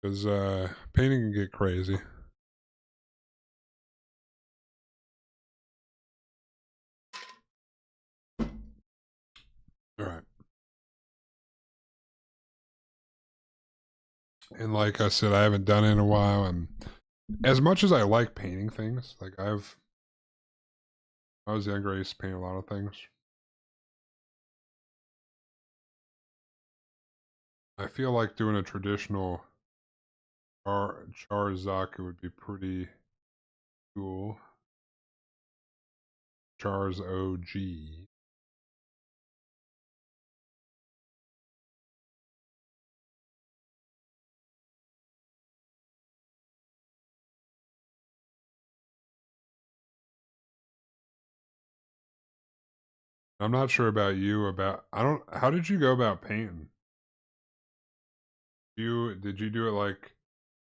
because painting can get crazy. All right. And like I said, I haven't done it in a while, and as much as I like painting things, like I was younger, I used to paint a lot of things. I feel like doing a traditional char Zaku would be pretty cool. Char's OG. I'm not sure about you about I don't how did you go about painting? Did you do it like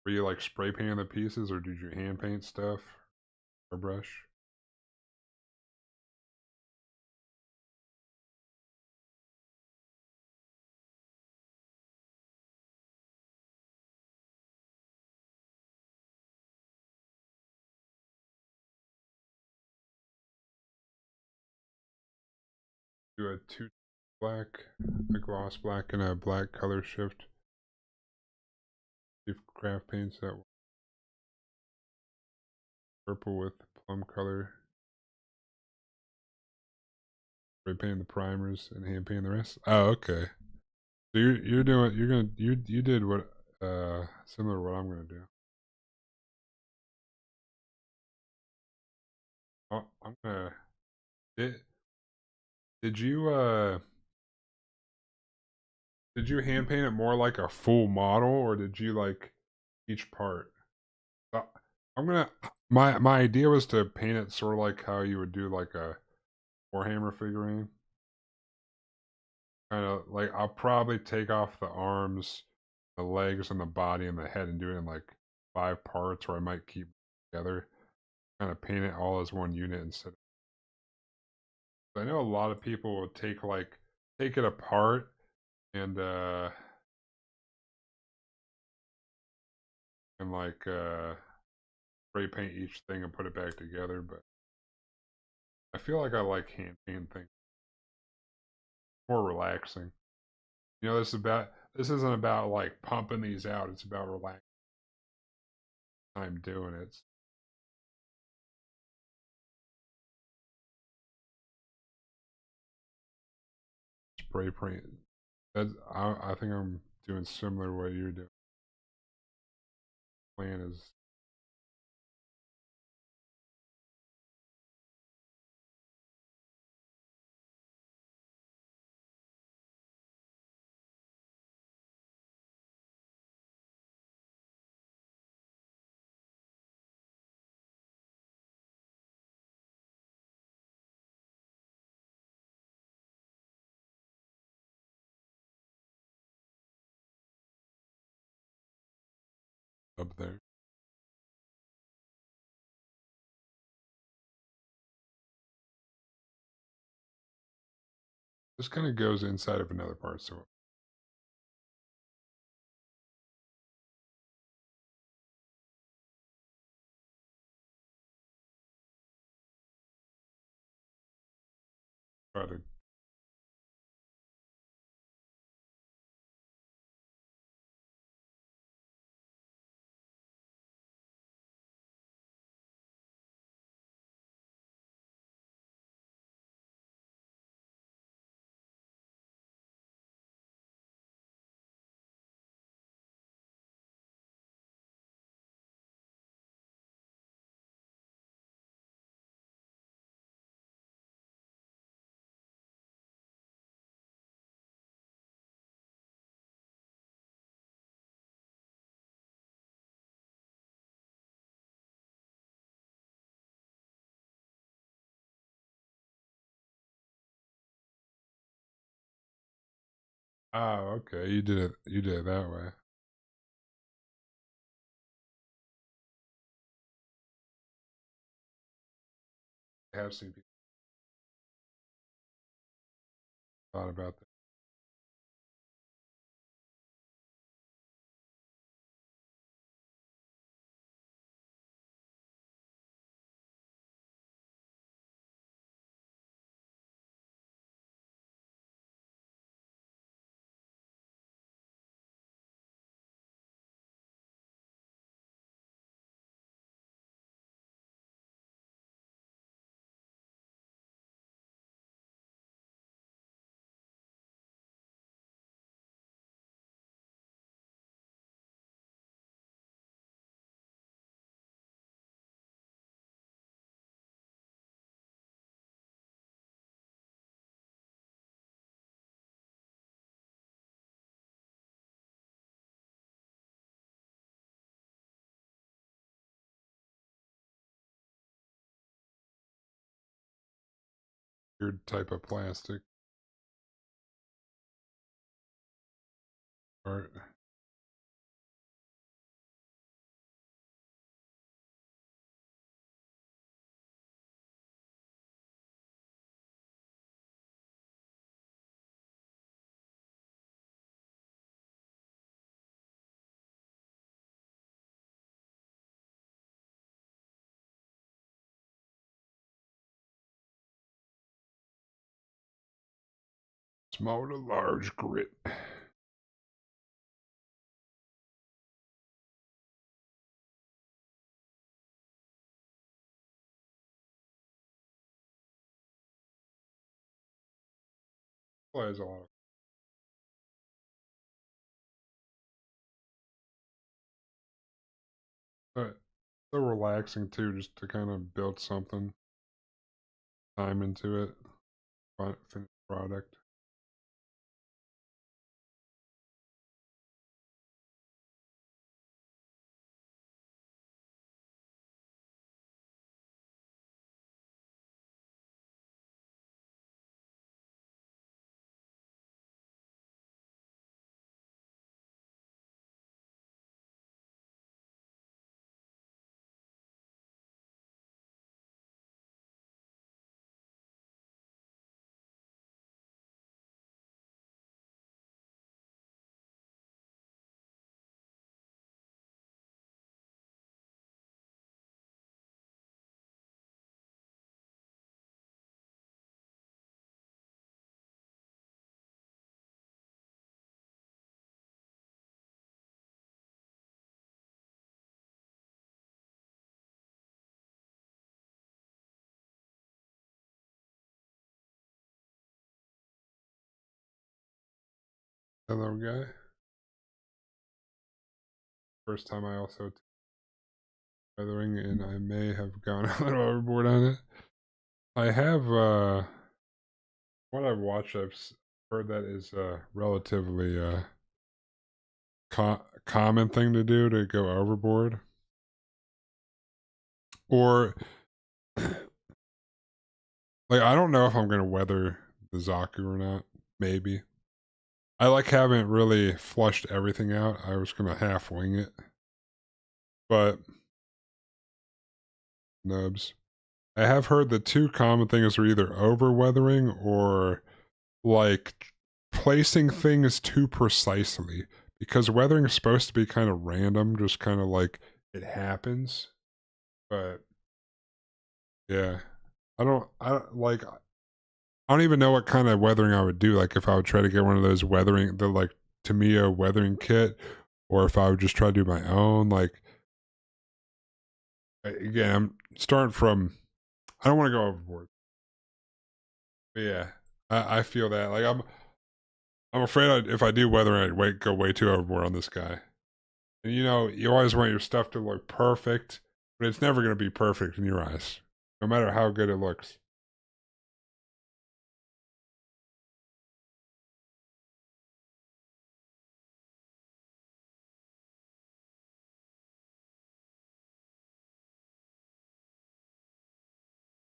were you like spray painting the pieces or did you hand paint stuff or brush? Do a two black, a gloss black and a black color shift. If craft paints that purple with plum color. Spray painting the primers and hand painting the rest. Oh, okay. So you're doing you're gonna you did what similar to what I'm gonna do. I'm gonna did did you did you hand paint it more like a full model or did you like each part? Uh, I'm gonna my idea was to paint it sort of like how you would do like a Warhammer figurine. Kind of like I'll probably take off the arms, the legs, and the body and the head and do it in like 5 parts, or I might keep together. Kind of paint it all as one unit instead. I know a lot of people will take it apart and spray paint each thing and put it back together, but I feel like I like hand painting things more relaxing. You know, this isn't about like pumping these out. It's about relaxing time doing it. Spray paint. I think I'm doing similar to what you're doing. Plan is up there. This kind of goes inside of another part, so try to. Oh, okay. You did it. You did it that way. I have seen people thought about that. weird type of plastic. Art. Small to large grit. Plays a lot. But so relaxing too, just to kind of build something, time into it, finished product. Hello, guy. First time I also weathering, and I may have gone a little overboard on it. I have what I've watched. Heard that is a relatively common thing to do, to go overboard, or like I don't know if I'm gonna weather the Zaku or not. Maybe I haven't really flushed everything out. I was gonna half wing it, but nubs. I have heard the two common things are either over weathering or like placing things too precisely, because weathering is supposed to be kind of random, just kind of like it happens. But yeah, I don't even know what kind of weathering I would do. Like if I would try to get one of those weathering, the like Tamiya weathering kit, or if I would just try to do my own. Like again, I'm starting from. I don't want to go overboard. But yeah, I feel that. Like I'm afraid if I do weathering, go way too overboard on this guy. And you know, you always want your stuff to look perfect, but it's never going to be perfect in your eyes, no matter how good it looks.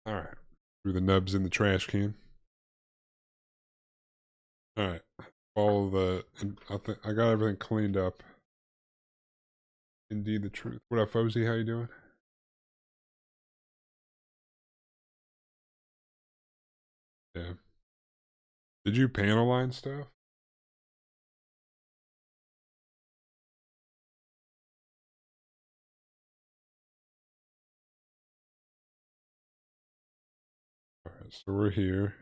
All right, threw the nubs in the trash can. All right, follow the. I think I got everything cleaned up. Indeed, the truth. What up, Fozy? How you doing? Yeah. Did you panel line stuff? All right, so we're here.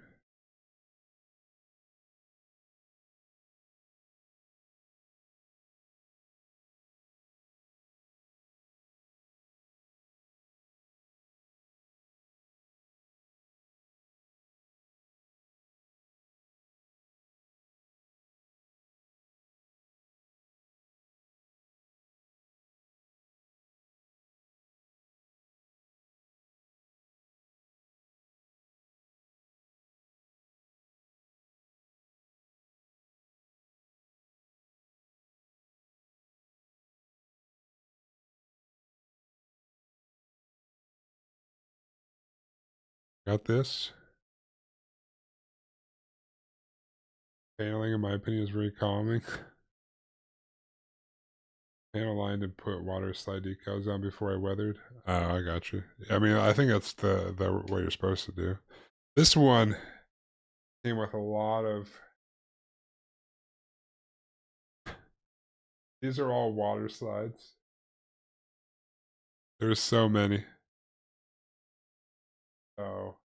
Got this. Paneling, in my opinion, is very calming. Panel lined and put water slide decals on before I weathered. Oh, I got you. I mean, I think that's the what you're supposed to do. This one came with a lot of. These are all water slides. There's so many. Oh,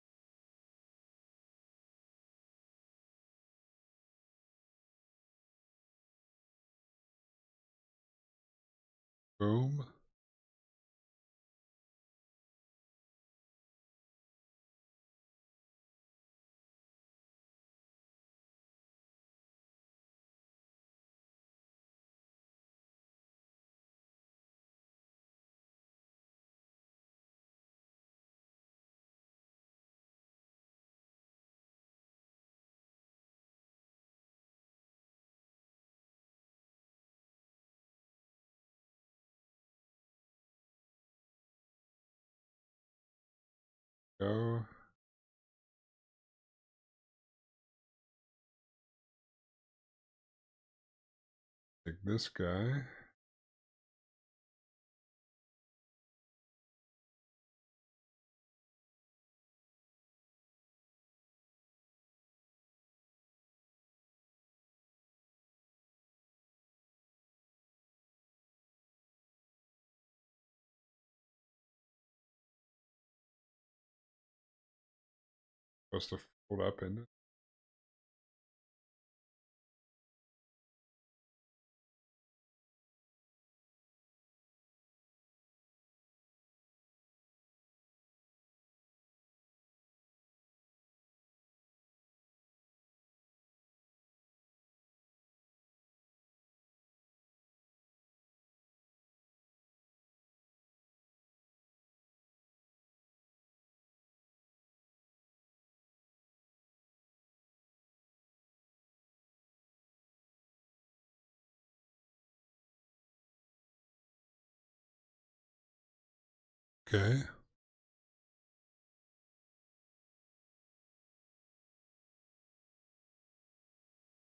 boom. Go. Take this guy. Supposed to fold up in it. Okay.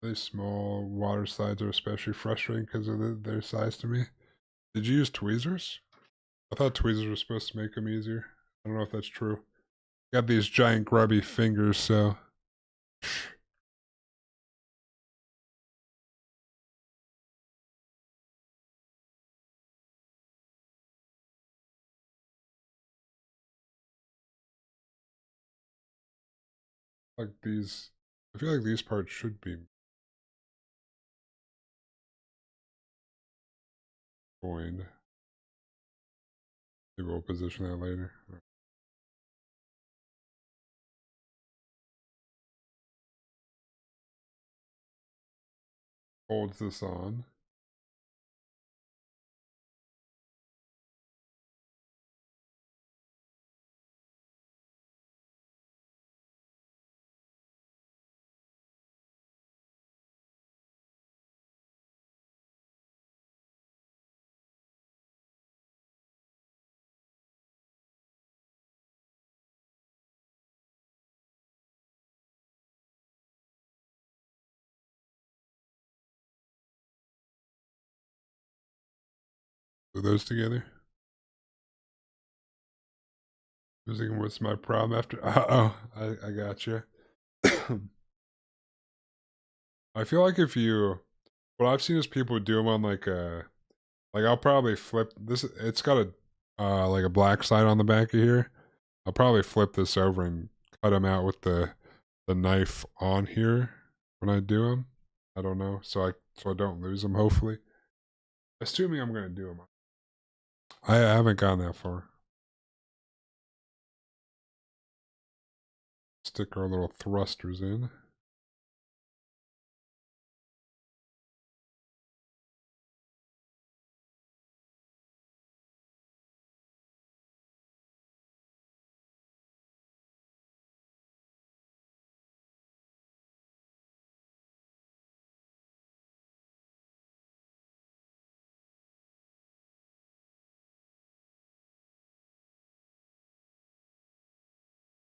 These small water slides are especially frustrating because of their size to me. Did you use tweezers? I thought tweezers were supposed to make them easier. I don't know if that's true. Got these giant grubby fingers, so like these. I feel like these parts should be joined. Maybe we'll position that later. Holds this on. Put those together. I was thinking, what's my problem after? I got you. I feel like if you, what I've seen is people do them on like I'll probably flip this. It's got a like a black side on the back of here. I'll probably flip this over and cut them out with the knife on here when I do them. I don't know, so I don't lose them. Hopefully, assuming I'm gonna do them. I haven't gone that far. Stick our little thrusters in.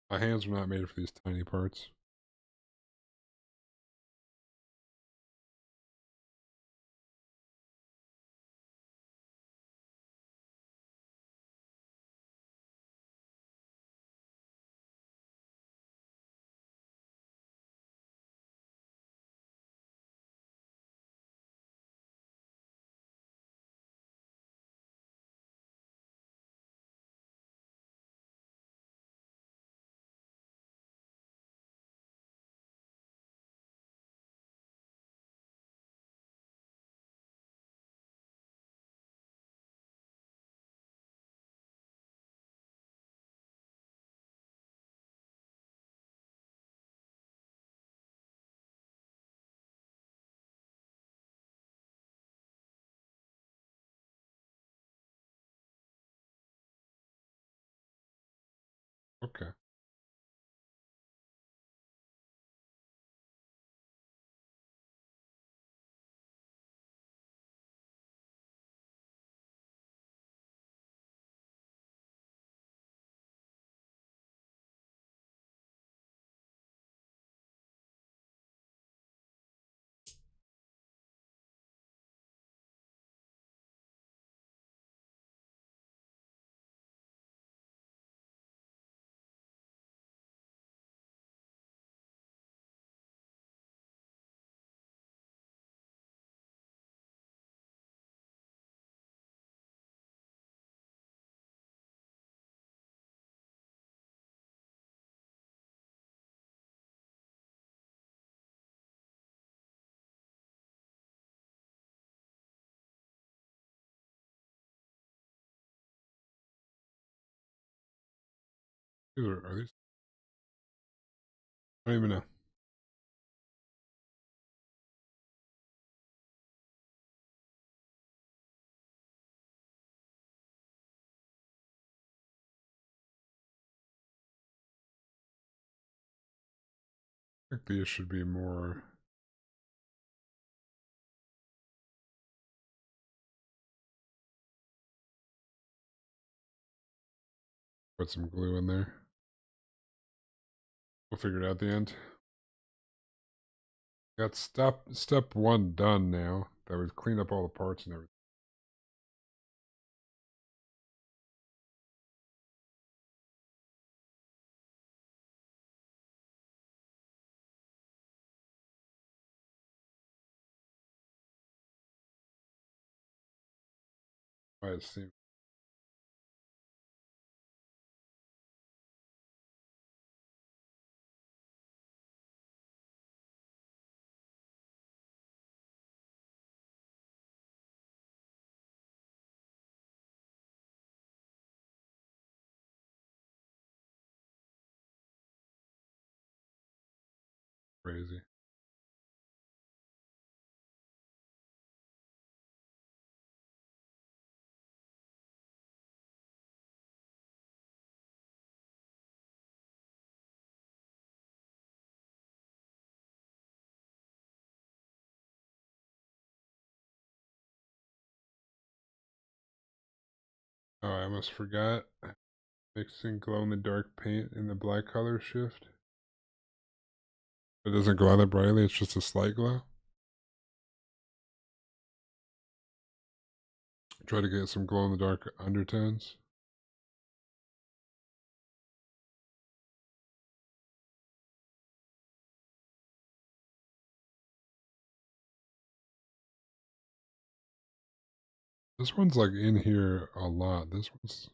My hands were not made for these tiny parts. Okay. Are these? I don't even know. I think these should be more. Put some glue in there. We'll figure it out at the end. Got step one done now. That we've cleaned up all the parts and everything. I see. Crazy. Oh, I almost forgot. Mixing glow in the dark paint in the black color shift. It doesn't glow that brightly, it's just a slight glow. Try to get some glow in the dark undertones. This one's like in here a lot. This one's.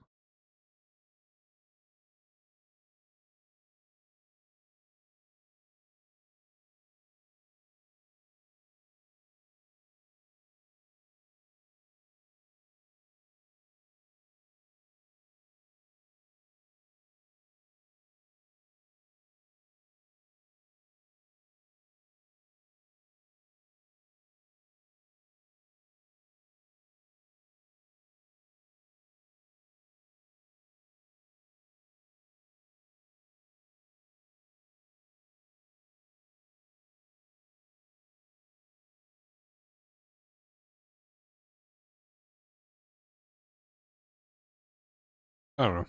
I don't know.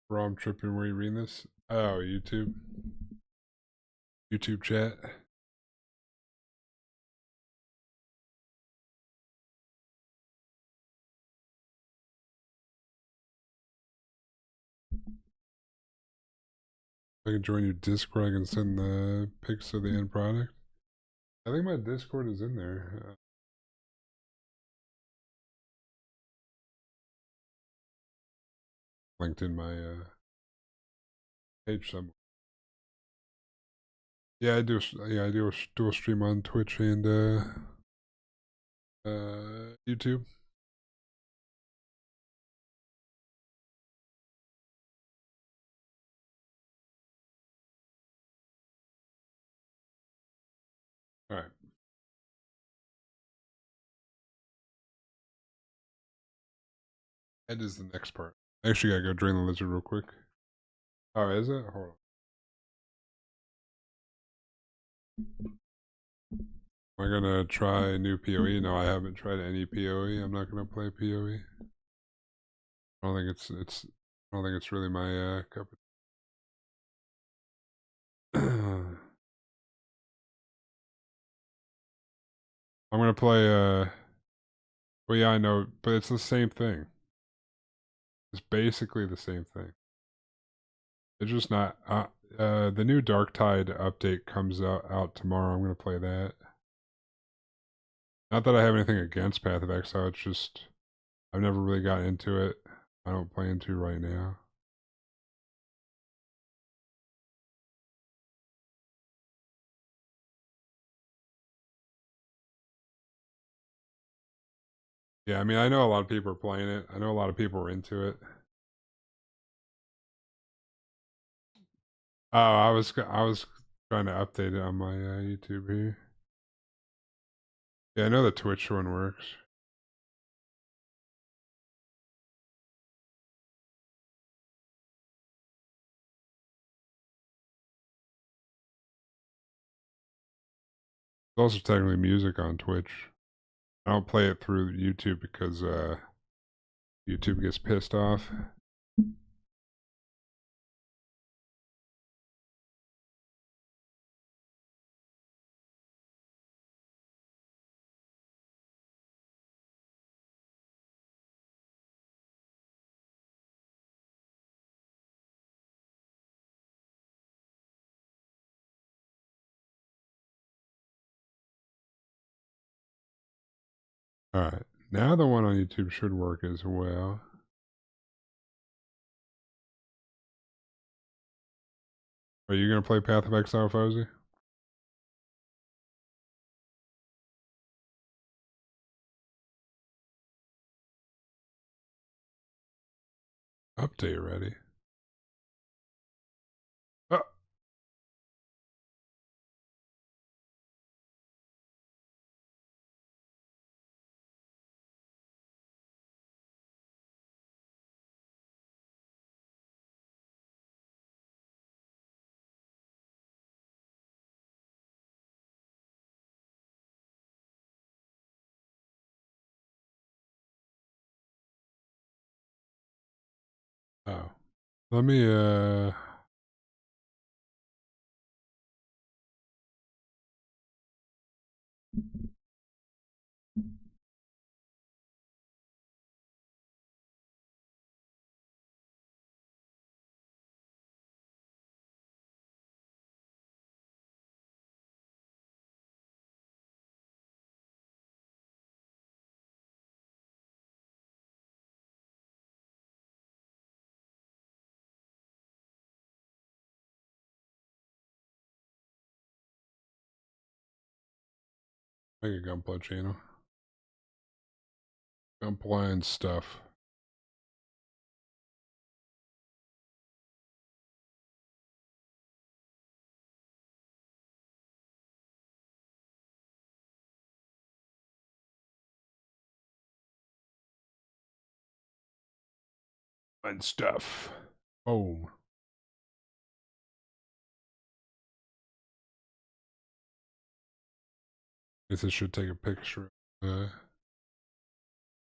Bro, I'm tripping. Where you reading this? Oh, YouTube. YouTube chat. I can join your Discord. I can send the pics of the end product. I think my Discord is in there. Linked in my page somewhere. Yeah, I do. Yeah, I do a stream on Twitch and YouTube. All right. That is the next part. I actually gotta go drain the lizard real quick. Oh, is it? Hold on. Am I gonna try new PoE? No, I haven't tried any PoE. I'm not gonna play PoE. I don't think I don't think it's really my cup of I'm gonna play well yeah I know, but it's the same thing. It's basically the same thing. It's just not the new Dark Tide update comes out tomorrow. I'm gonna play that. Not that I have anything against Path of Exile, it's just I've never really gotten into it. I don't plan to right now. Yeah, I mean I know a lot of people are playing it. I know a lot of people are into it. Oh, I was trying to update it on my YouTube here. Yeah, I know the Twitch one works. There's also technically music on Twitch. I don't play it through YouTube because YouTube gets pissed off. Alright, now the one on YouTube should work as well. Are you gonna play Path of Exile, Fozy? Update ready. Oh, oh. Let me make a Gunpla channel. Gunpla and stuff. And stuff. Boom. Guess I should take a picture of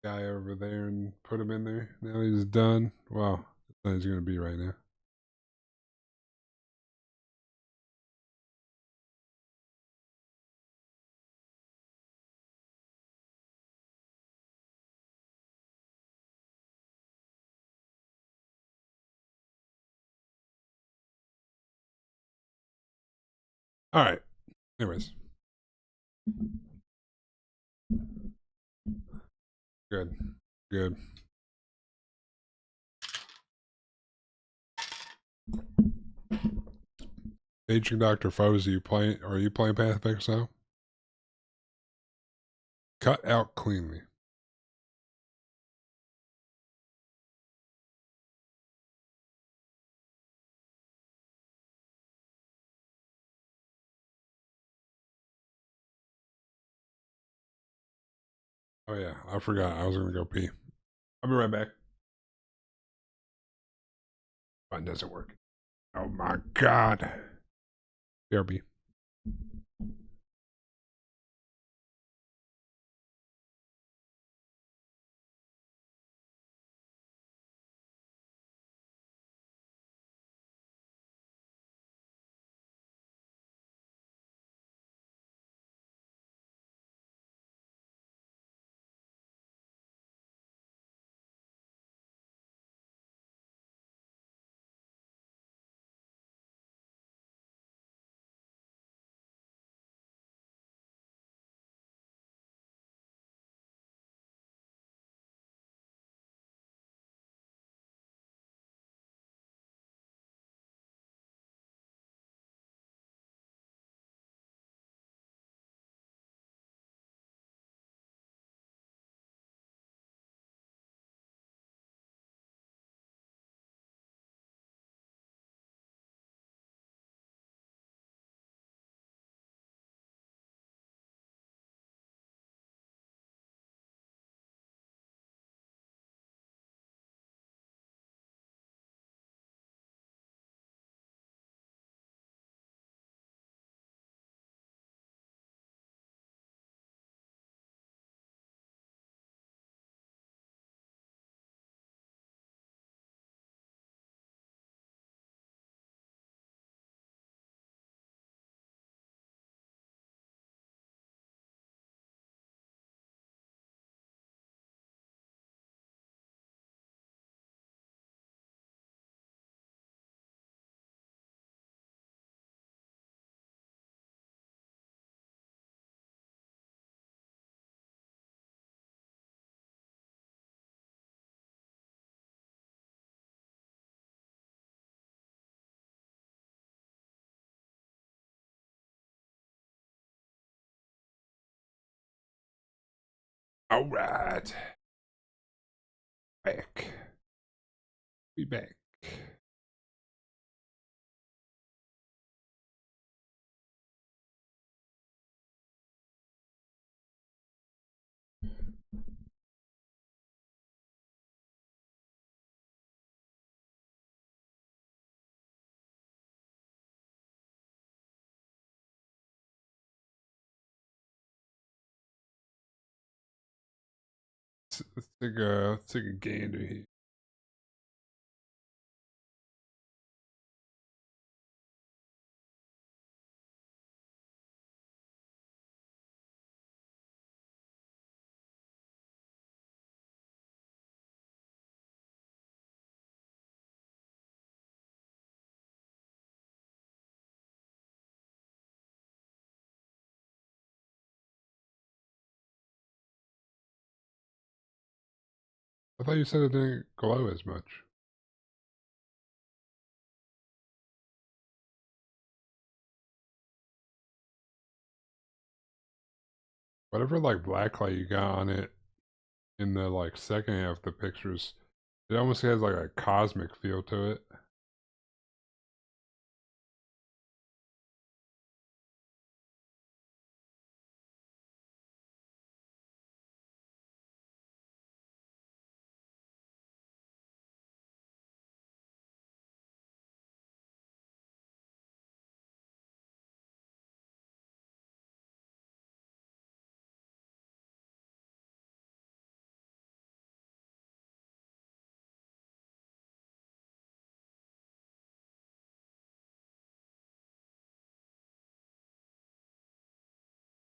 guy over there and put him in there. Now he's done. Wow. That's how he's gonna be right now. Alright. Anyways. Good. Good. Aging Dr. Foes, are you playing Path of Exile? Cut out cleanly. Oh yeah, I forgot. I was gonna go pee. I'll be right back. Button doesn't work. Oh my god. BRB. Alright. Back. Be back. Let's take a gander here. I thought you said it didn't glow as much. Whatever like blacklight you got on it in the like second half of the pictures, it almost has like a cosmic feel to it.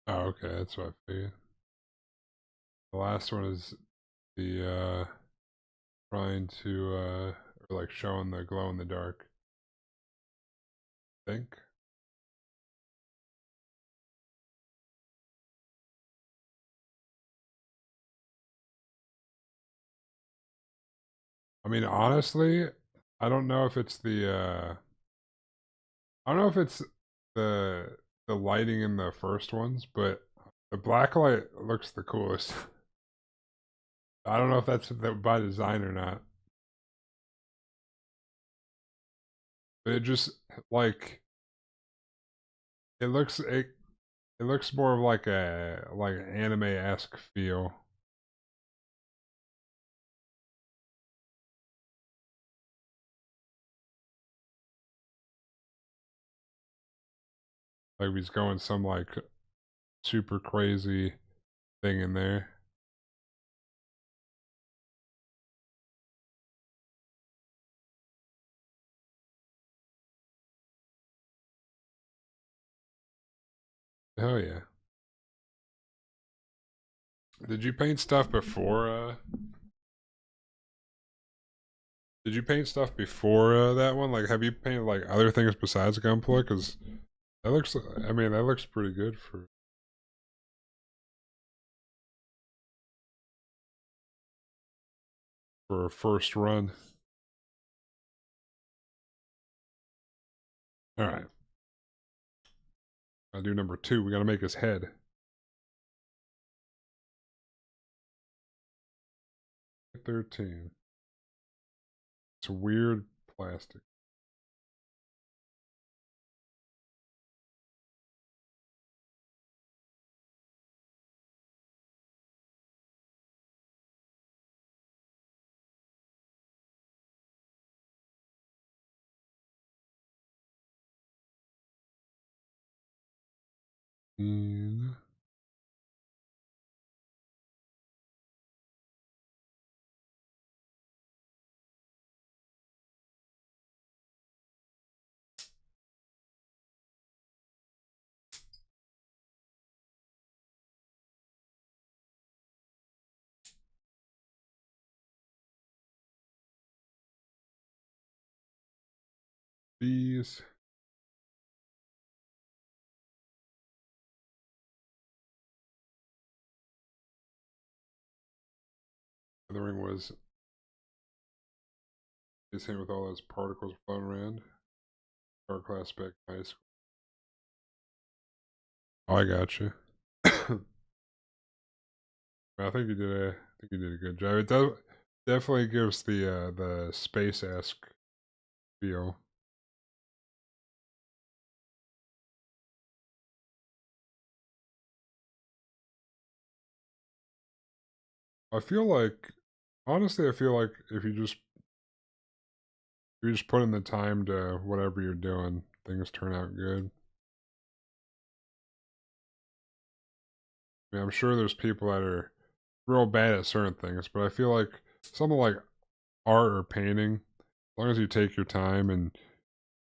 Oh, okay, that's what I figured. The last one is the trying to or like showing the glow in the dark. I think. I mean, honestly, I don't know if it's the I don't know if it's the lighting in the first ones, but the black light looks the coolest. I don't know if that's by design or not, but it just like it looks more of like a like an anime-esque feel. Like he's going some like super crazy thing in there. Hell yeah. Did you paint stuff before did you paint stuff before that one? Like have you painted like other things besides Gunpla? Cuz that looks I mean that looks pretty good for a first run. All right. I'll do number 2. We got to make his head. 13. It's weird plastic. And these. The ring was his hand with all those particles floating around. Our class back in high school. Oh, I got you. I think you did a good job. It does definitely gives the space-esque feel. I feel like honestly, I feel like if you just put in the time to whatever you're doing, things turn out good. I mean, I'm sure there's people that are real bad at certain things, but I feel like something like art or painting, as long as you take your time and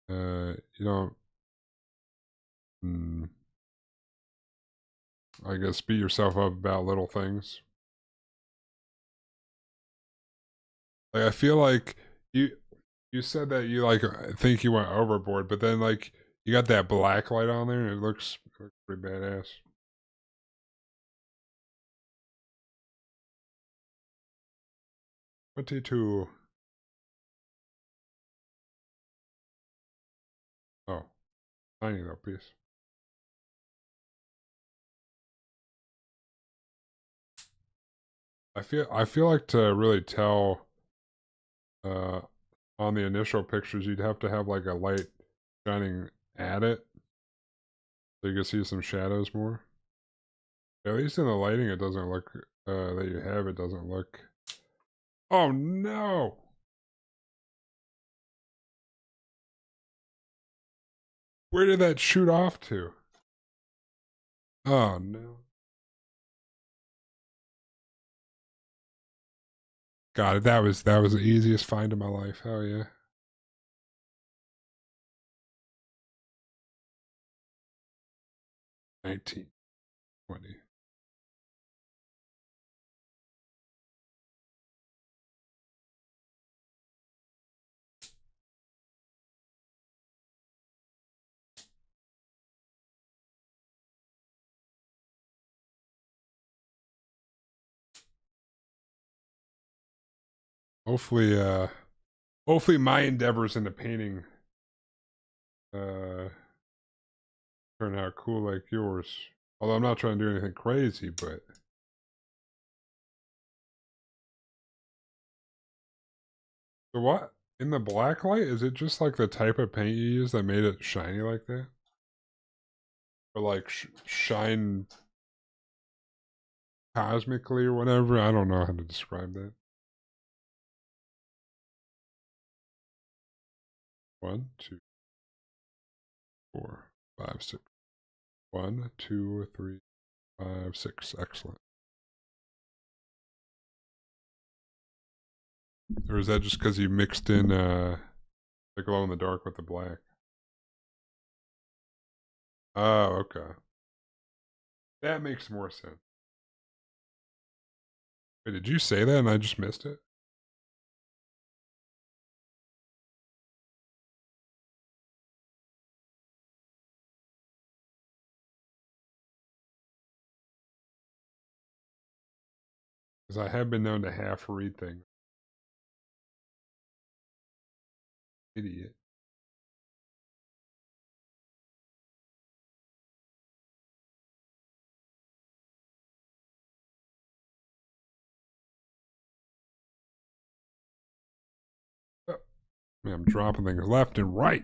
you don't, mm, I guess, beat yourself up about little things. Like I feel like you you said that you like think you went overboard, but then like you got that black light on there and it looks pretty badass. 22. Oh, tiny little piece. I feel like to really tell uh on the initial pictures you'd have to have like a light shining at it so you can see some shadows more. At least in the lighting it doesn't look that you have it doesn't look. Oh no! Where did that shoot off to? Oh no. God, that was the easiest find in my life. Hell yeah. 19, 20. Hopefully, hopefully my endeavors into painting uh turn out cool like yours. Although I'm not trying to do anything crazy, but so what in the black light is it just like the type of paint you use that made it shiny like that? Or like shine cosmically or whatever? I don't know how to describe that. 1, 2, 4, 5, 6. 1, 2, 3, 5, 6. Excellent. Or is that just because you mixed in the glow in the dark with the black? Oh, okay. That makes more sense. Wait, did you say that and I just missed it? Because I have been known to half read things. Idiot. Oh, man, I'm dropping things left and right.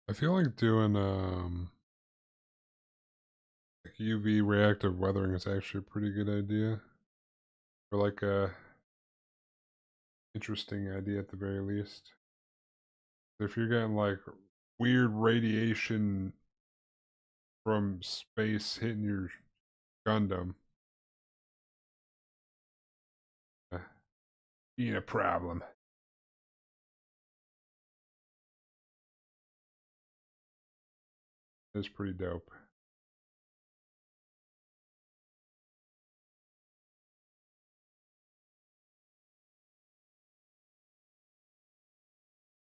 I feel like doing like UV reactive weathering is actually a pretty good idea. Or like a interesting idea at the very least. If you're getting like weird radiation from space hitting your Gundam, uh, being a problem. It's pretty dope.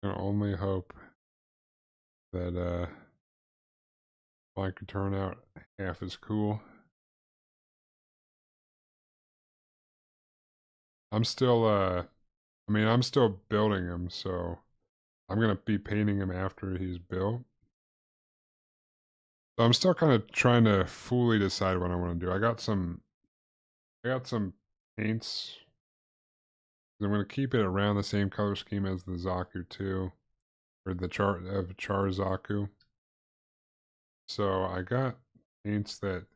I can only hope that mine could turn out half as cool. I'm still I mean I'm still building him, so I'm gonna be painting him after he's built. So I'm still kind of trying to fully decide what I want to do. I got some paints. I'm gonna keep it around the same color scheme as the Zaku too, or the Char Zaku. So I got paints that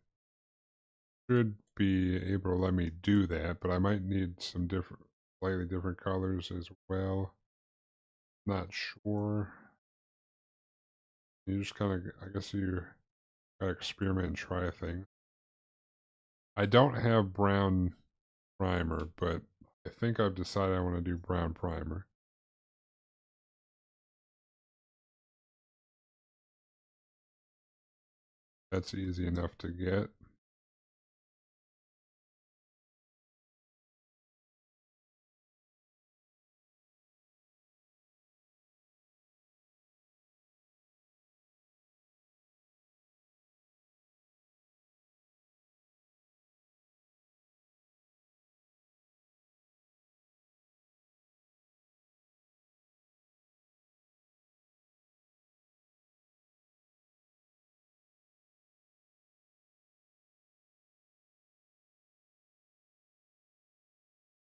should be able to let me do that, but I might need some different, slightly different colors as well. Not sure. You just kind of, I guess you gotta experiment and try a thing. I don't have brown primer, but I think I've decided I want to do brown primer. That's easy enough to get.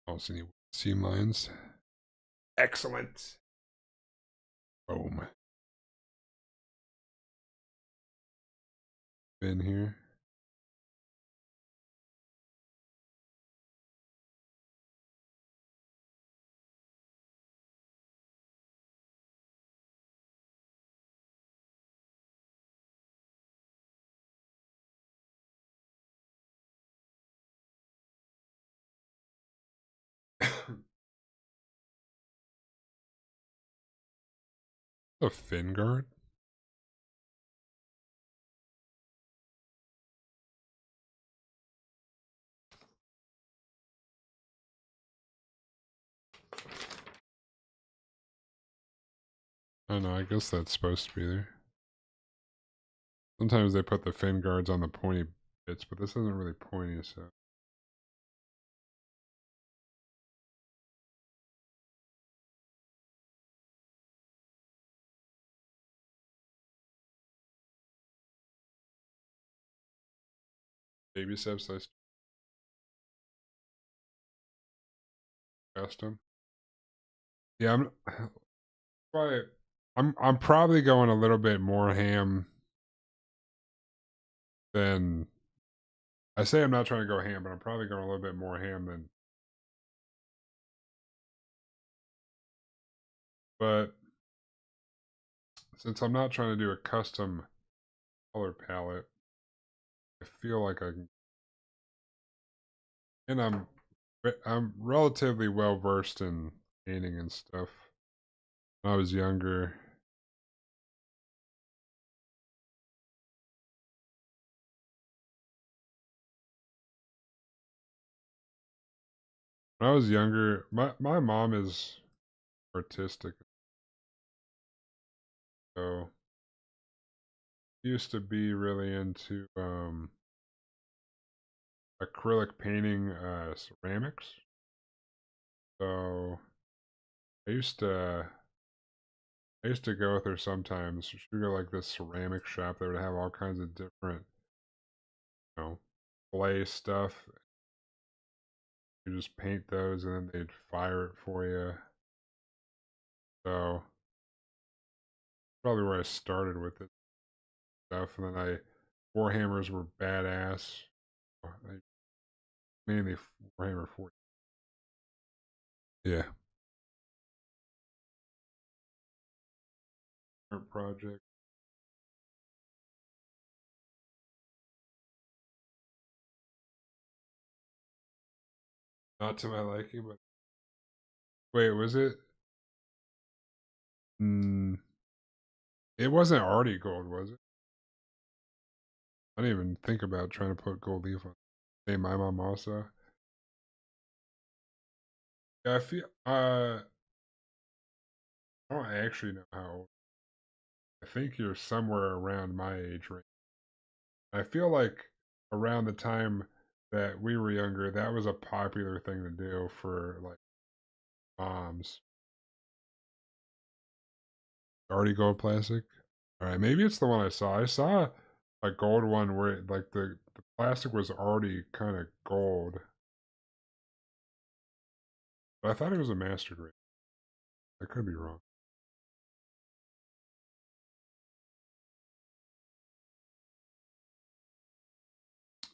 I don't see any seam lines. Excellent. Boom. In here. A fin guard? I don't know, I guess that's supposed to be there. Sometimes they put the fin guards on the pointy bits, but this isn't really pointy, so. Baby steps, I custom. Yeah, probably, I'm probably going a little bit more ham than I say. I'm not trying to go ham, but I'm probably going a little bit more ham than. But since I'm not trying to do a custom color palette, I feel like I can, and I'm relatively well versed in painting and stuff. When I was younger, my mom is artistic, so she used to be really into acrylic painting ceramics. So I used to I used to go with her sometimes. She'd go like this ceramic shop. They would have all kinds of different, clay stuff. You just paint those and then they'd fire it for you. So probably where I started with it stuff. And then Warhammers were badass. I mainly Warhammer 40. Yeah. Art project. Not to my liking, but wait, was it? Mm, it wasn't already gold, was it? I didn't even think about trying to put gold leaf on. Hey, my mom also. Yeah, I don't actually know how old. I think you're somewhere around my age range. I feel like around the time that we were younger, that was a popular thing to do for like moms. Already gold plastic. All right, maybe it's the one I saw. I saw a gold one where like the plastic was already kind of gold, but I thought it was a master grade. I could be wrong.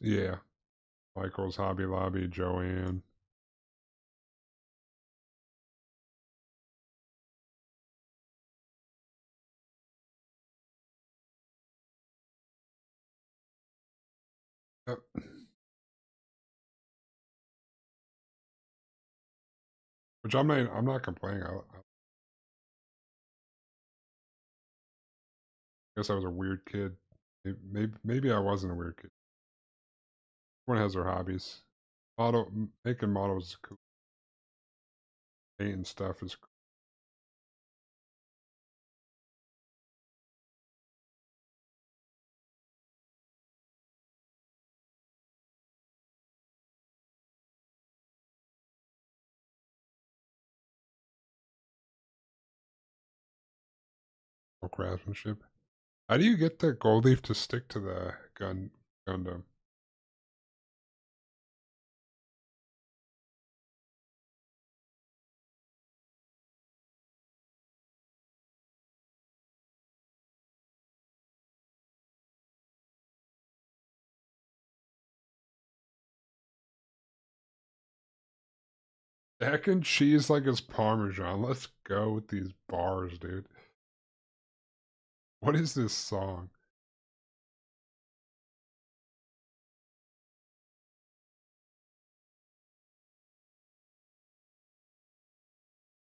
Yeah, Michael's, Hobby Lobby, Joanne. Yep. Which I'm not complaining. I guess I was a weird kid. Maybe I wasn't a weird kid. Everyone has their hobbies. Making models is cool. Painting stuff is cool craftsmanship. How do you get the gold leaf to stick to the Gundam? Heck and cheese like it's Parmesan. Let's go with these bars, dude. What is this song?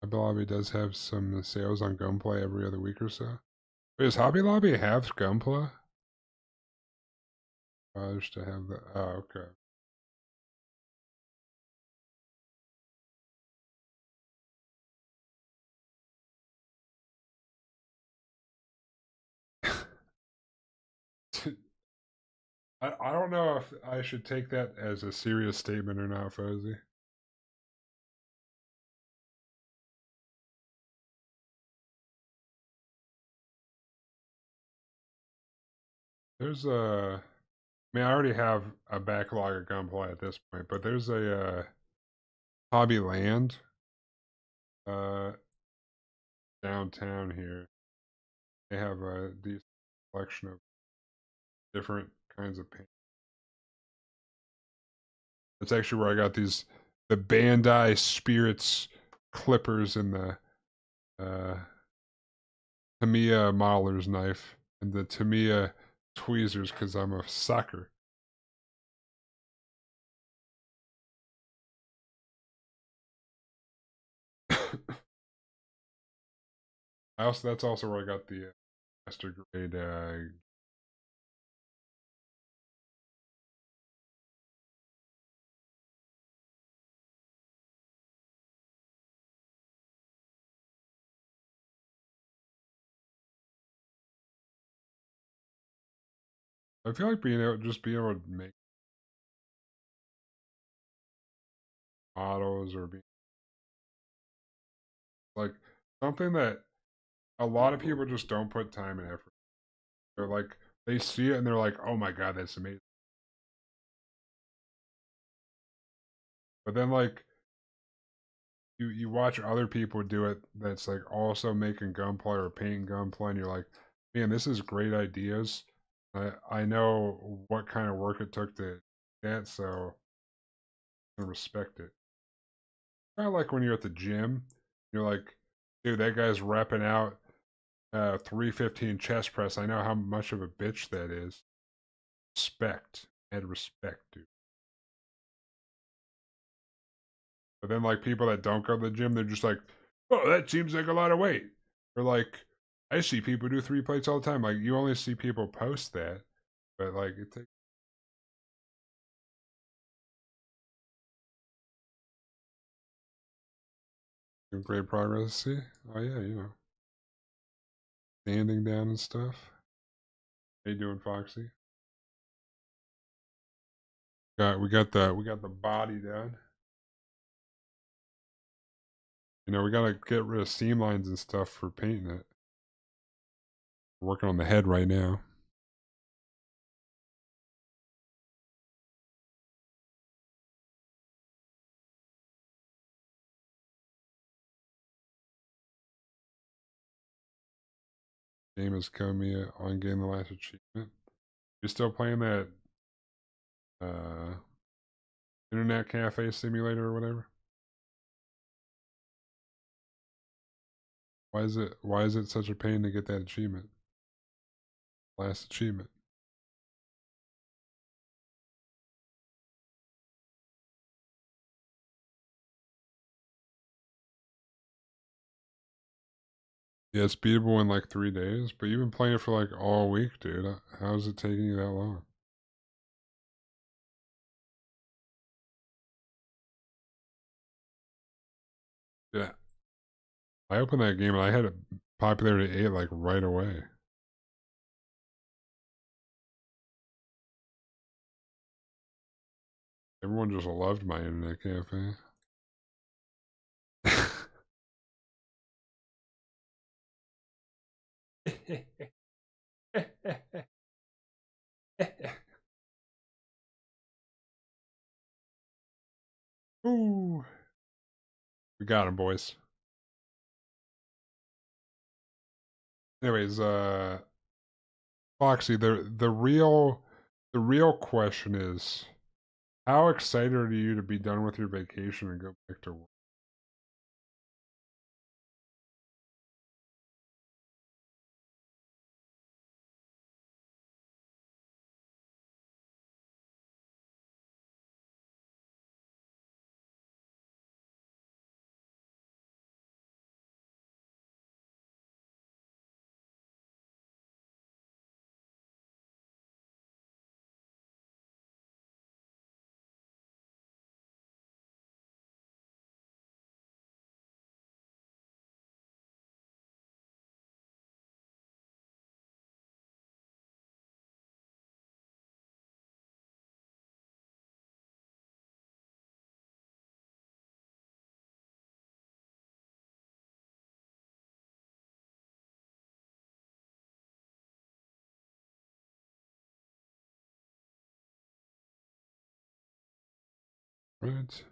Hobby Lobby does have some sales on Gunplay every other week or so. Wait, does Hobby Lobby have Gunpla? I used to have that. Oh, okay. I don't know if I should take that as a serious statement or not, Fuzzy. There's a, I mean, I already have a backlog of gunplay at this point, but there's a Hobby Land uh, downtown here. They have a decent collection of different kinds of paint. That's actually where I got the Bandai Spirits clippers and the uh, Tamiya modeler's knife and the Tamiya tweezers because I'm a sucker. That's also where I got the master grade. I feel like being able to make models or be like something that a lot of people just don't put time and effort. They're like they see it and they're like, "Oh my god, that's amazing." But then like you watch other people do it that's like also making gunplay or painting gunplay and you're like, man, this is great ideas. I know what kind of work it took to do that, so I respect it. Kind of like when you're at the gym, you're like, dude, that guy's repping out 315 chest press. I know how much of a bitch that is. Respect. And respect, dude. But then like people that don't go to the gym, they're just like, oh, that seems like a lot of weight. Or like, I see people do 3 plates all the time. Like you only see people post that, but like it takes great progress. See, oh yeah, standing down and stuff. How you doing, Foxy? We got the body down. We gotta get rid of seam lines and stuff for painting it. We're working on the head right now. Game is Komiya on game the last achievement. You still playing that uh internet cafe simulator or whatever? Why is it such a pain to get that achievement? Last achievement. Yeah, it's beatable in like 3 days, but you've been playing it for like all week, dude. How's it taking you that long? Yeah, I opened that game and I had a popularity 8 like right away. Everyone just loved my internet cafe. Ooh, we got him, boys. Anyways, Foxy, the real question is, how excited are you to be done with your vacation and go back to work? Right.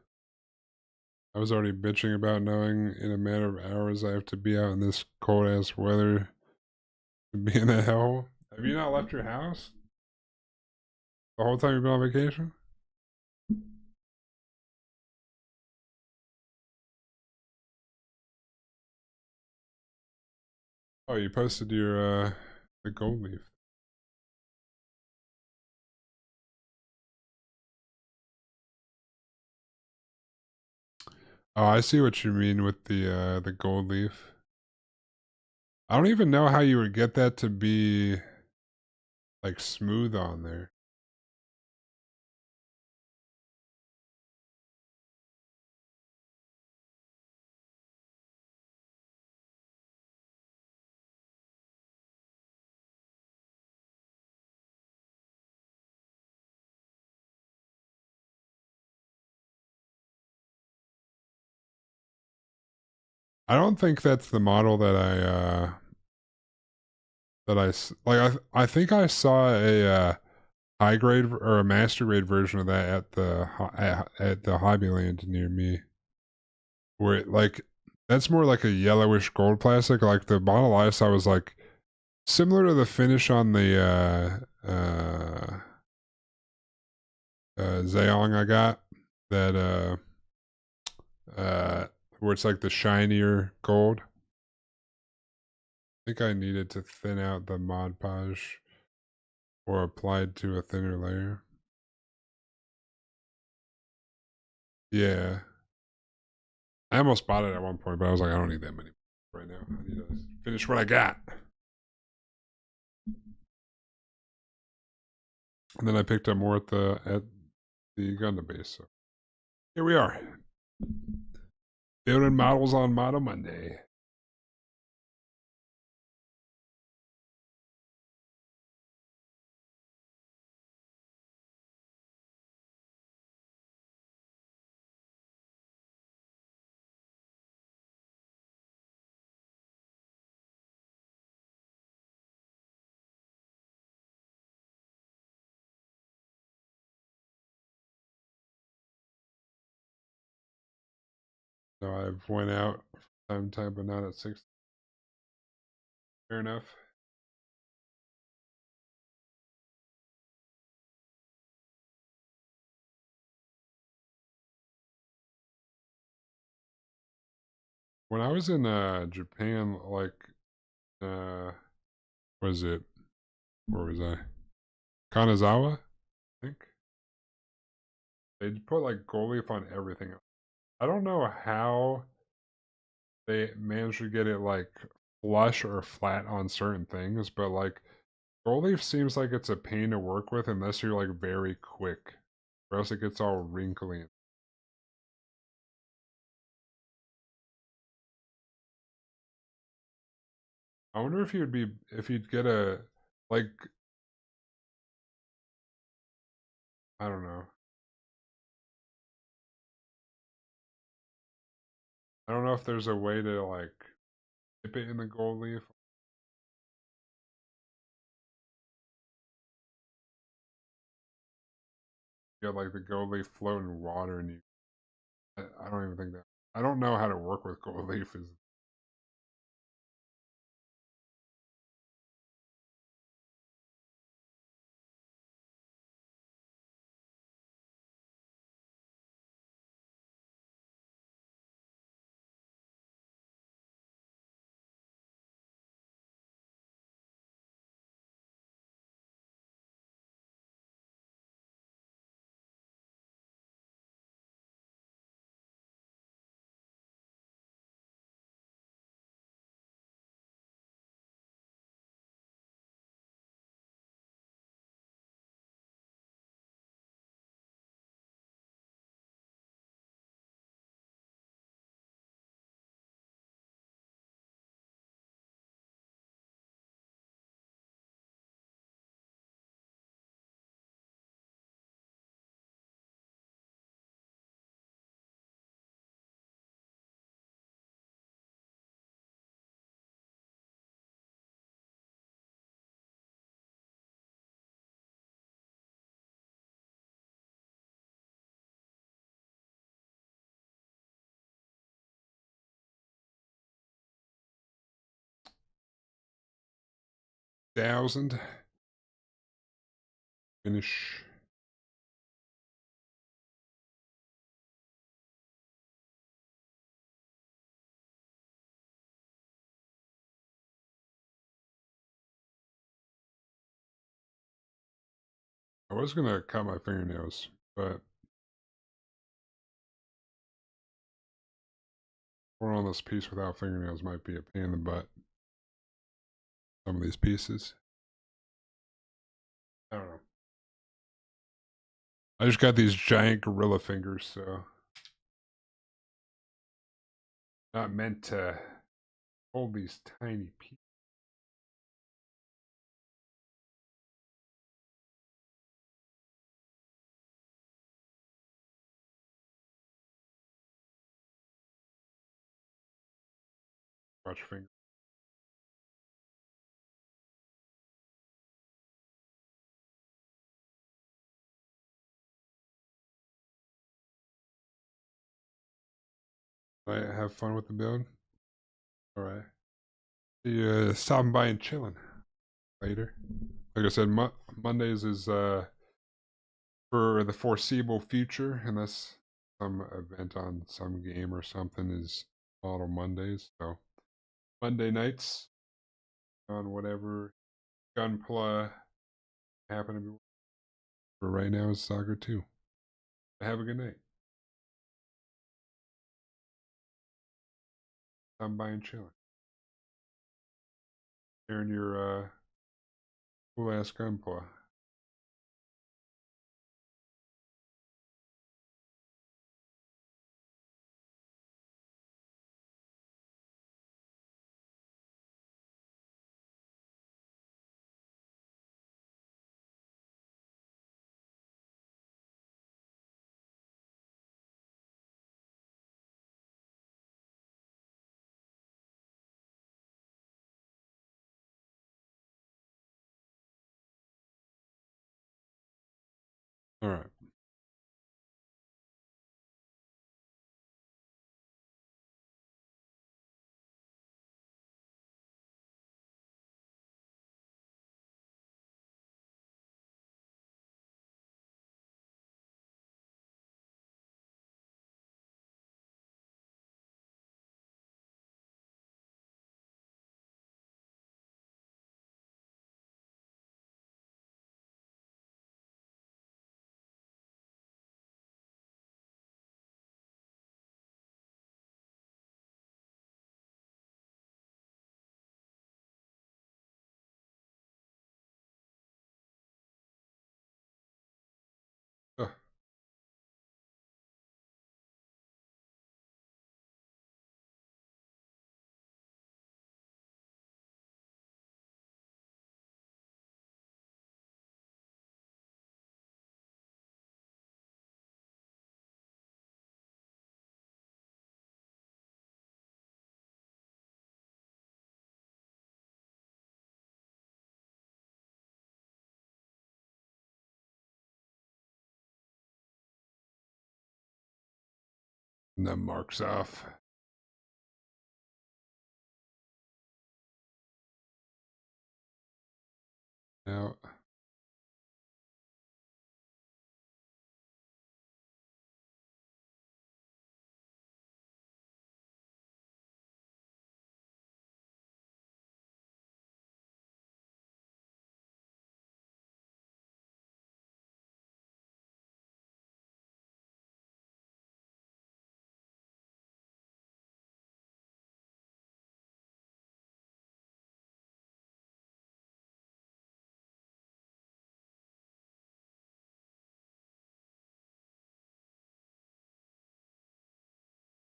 I was already bitching about knowing in a matter of hours I have to be out in this cold ass weather to be in a hell. Have you not left your house the whole time you've been on vacation? Oh, you posted your the gold leaf. Oh, I see what you mean with the gold leaf. I don't even know how you would get that to be like smooth on there. I don't think that's the model that I think I saw a high grade or a master grade version of that at at the Hobbyland near me, where that's more like a yellowish gold plastic. Like the model I saw was like similar to the finish on the Zayong I got that where it's like the shinier gold. I think I needed to thin out the Mod Podge or applied to a thinner layer. Yeah. I almost bought it at one point, but I was like, I don't need that many right now. I need to finish what I got. And then I picked up more at the Gundam base. So here we are. Building models on Model Monday. So I've went out from time to time, but not at 6. Fair enough. When I was in Japan, like was it where was I? Kanazawa, I think. They put like gold leaf on everything. I don't know how they managed to get it like flush or flat on certain things, but like gold leaf seems like it's a pain to work with unless you're like very quick, or else it gets all wrinkly. I wonder if you'd get a like I don't know. I don't know if there's a way to like dip it in the gold leaf. You got like the gold leaf float in water, and I don't even think that. I don't know how to work with gold leaf. Is thousand. Finish. I was gonna cut my fingernails, but going on this piece without fingernails might be a pain in the butt. Some of these pieces. I don't know. I just got these giant gorilla fingers, so not meant to hold these tiny pieces. Watch your finger. I have fun with the build. All right. See you stopping by and chilling later. Like I said, Mondays is for the foreseeable future, unless some event on some game or something is Model Mondays. So Monday nights on whatever Gunpla happen to be. For right now is Soccer 2. Have a good night. I'm buying chilling. Sharing your cool ass Gunpla. Alright. And that marks off. Now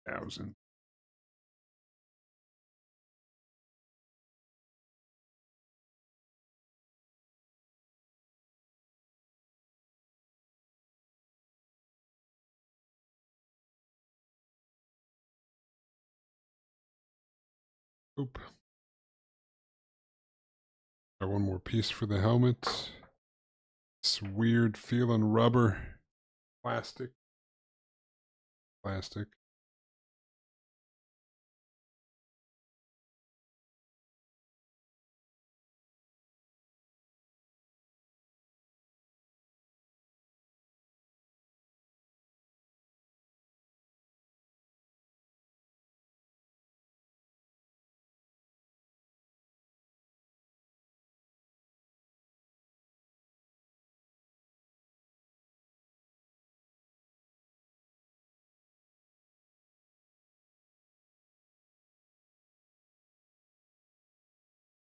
thousand. Oop. Got one more piece for the helmet. This weird feeling rubber. Plastic. Plastic.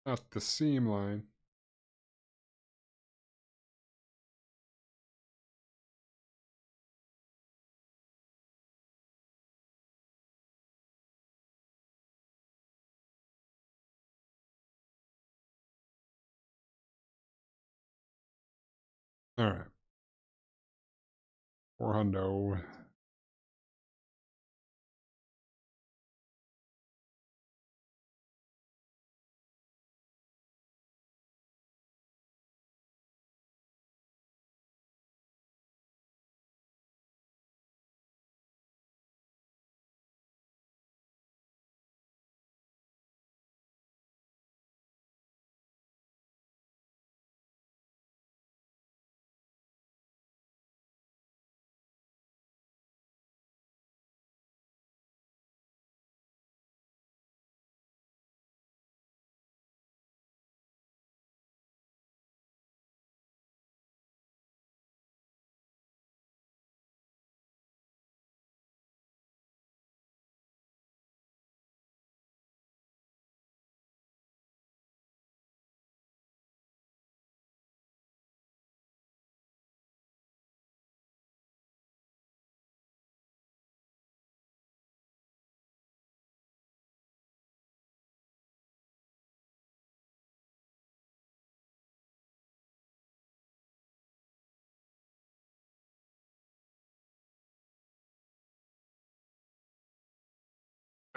Not the seam line. All right. 400.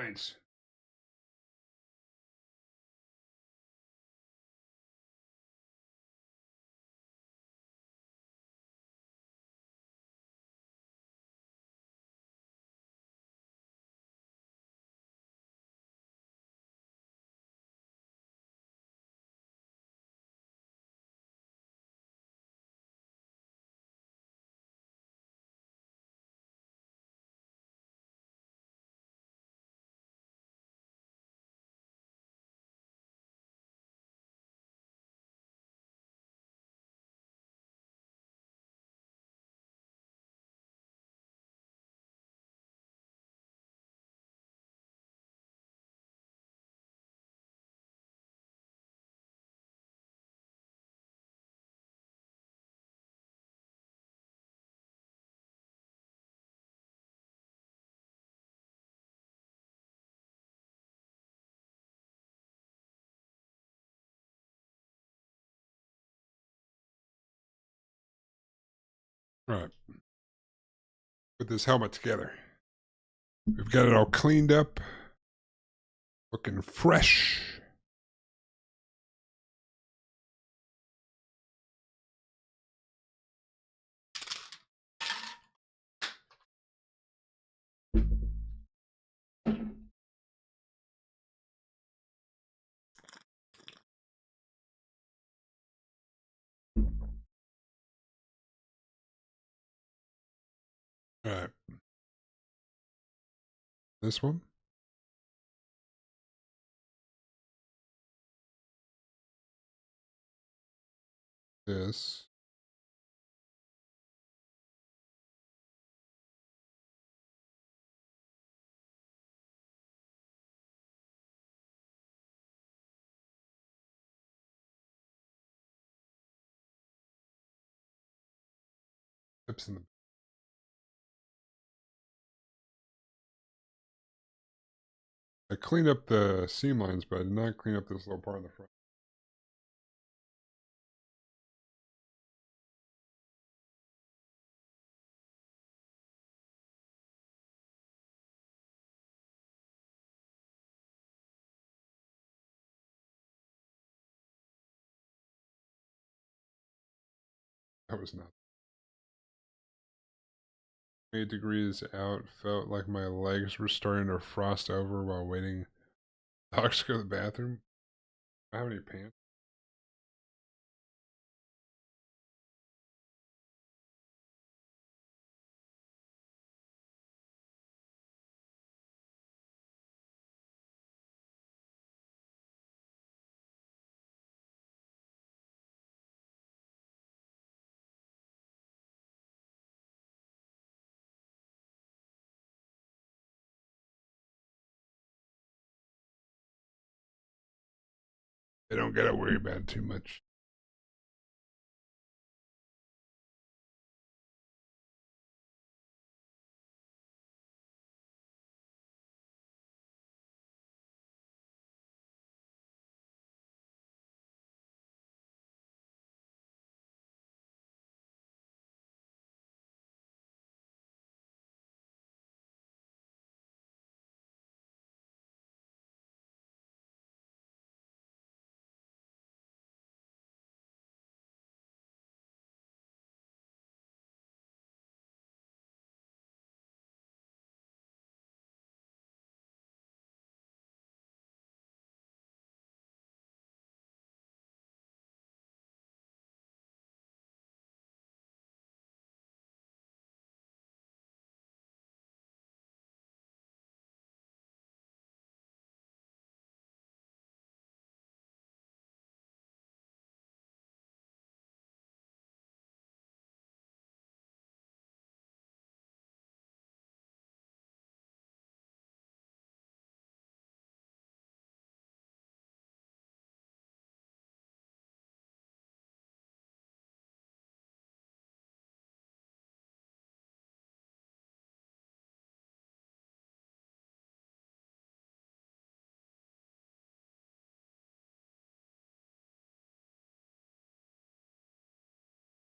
Nice. All right. Put this helmet together. We've got it all cleaned up. Looking fresh. All right. This one. This. Tips in the. I cleaned up the seam lines, but I did not clean up this little part in the front. That was not. 8 degrees out. Felt like my legs were starting to frost over while waiting. Dogs to go to the bathroom. I have any pants? They don't gotta worry about it too much.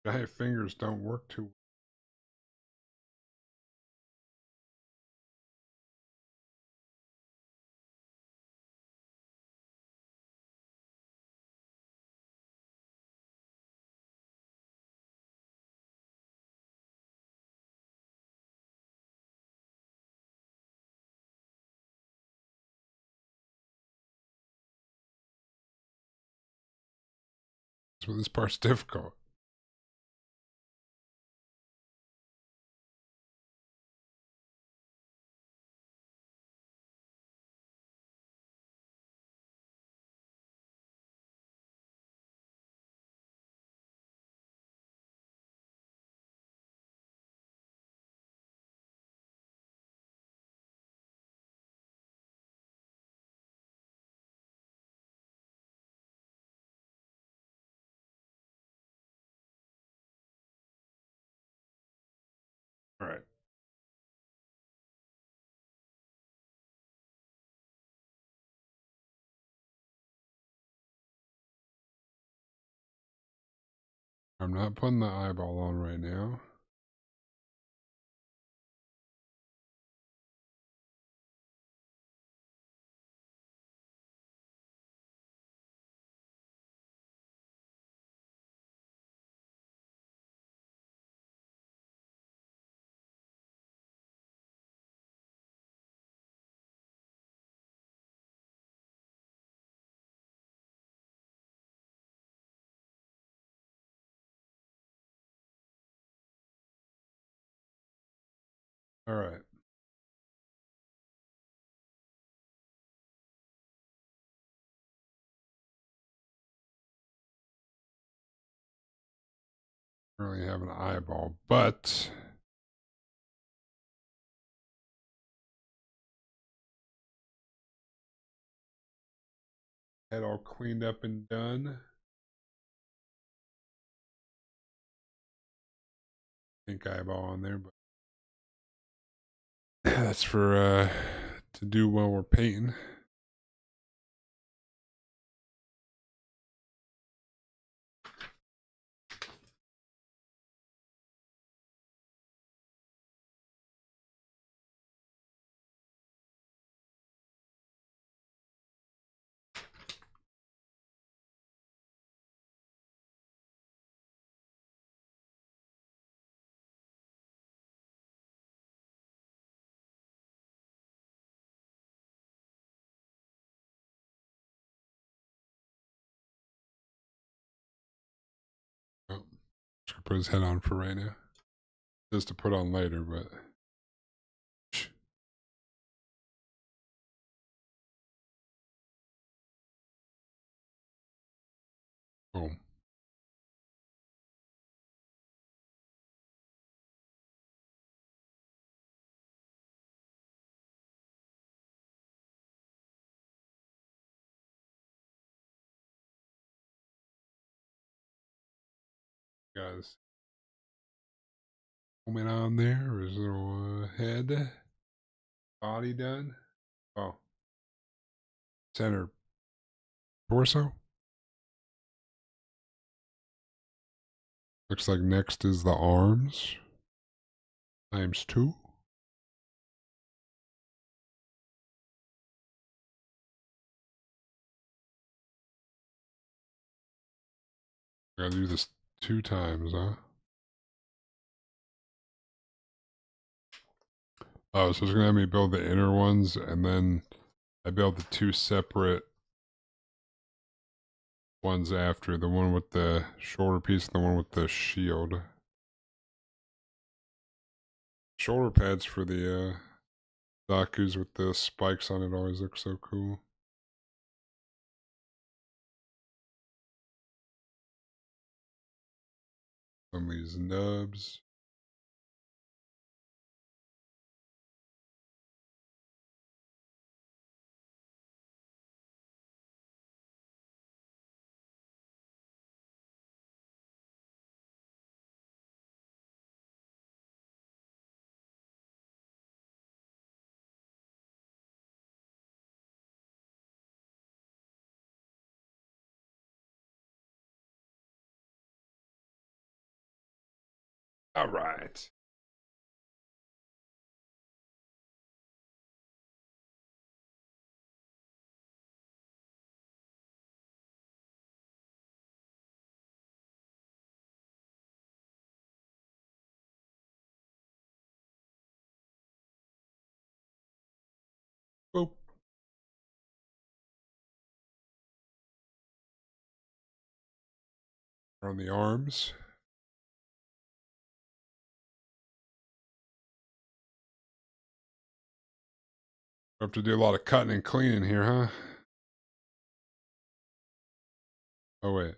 Giant fingers don't work too well. So this part's difficult. All right. I'm not putting the eyeball on right now. All right. Currently have an eyeball, but head all cleaned up and done. Pink eyeball on there, but that's for to do while we're painting. Oh, just gonna put his head on for right now. Just to put on later, but boom. Guys, comment on there, or his little head, body done. Oh, center torso. Looks like next is the arms times 2. Gotta do this 2 times, huh? Oh, so it's gonna have me build the inner ones, and then I build the 2 separate ones after. The one with the shoulder piece and the one with the shield. Shoulder pads for the Zaku's with the spikes on it always look so cool. Some of these nubs. All right. Boop. On the arms. We have to do a lot of cutting and cleaning here, huh? Oh, wait.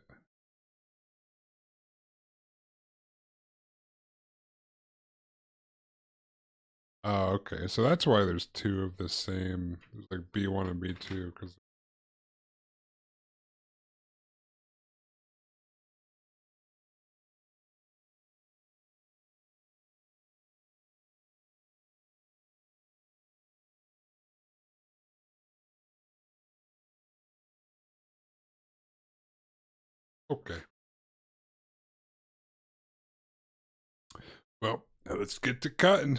Oh, okay. So that's why there's 2 of the same. There's like B1 and B2, because okay. Well, now let's get to cutting.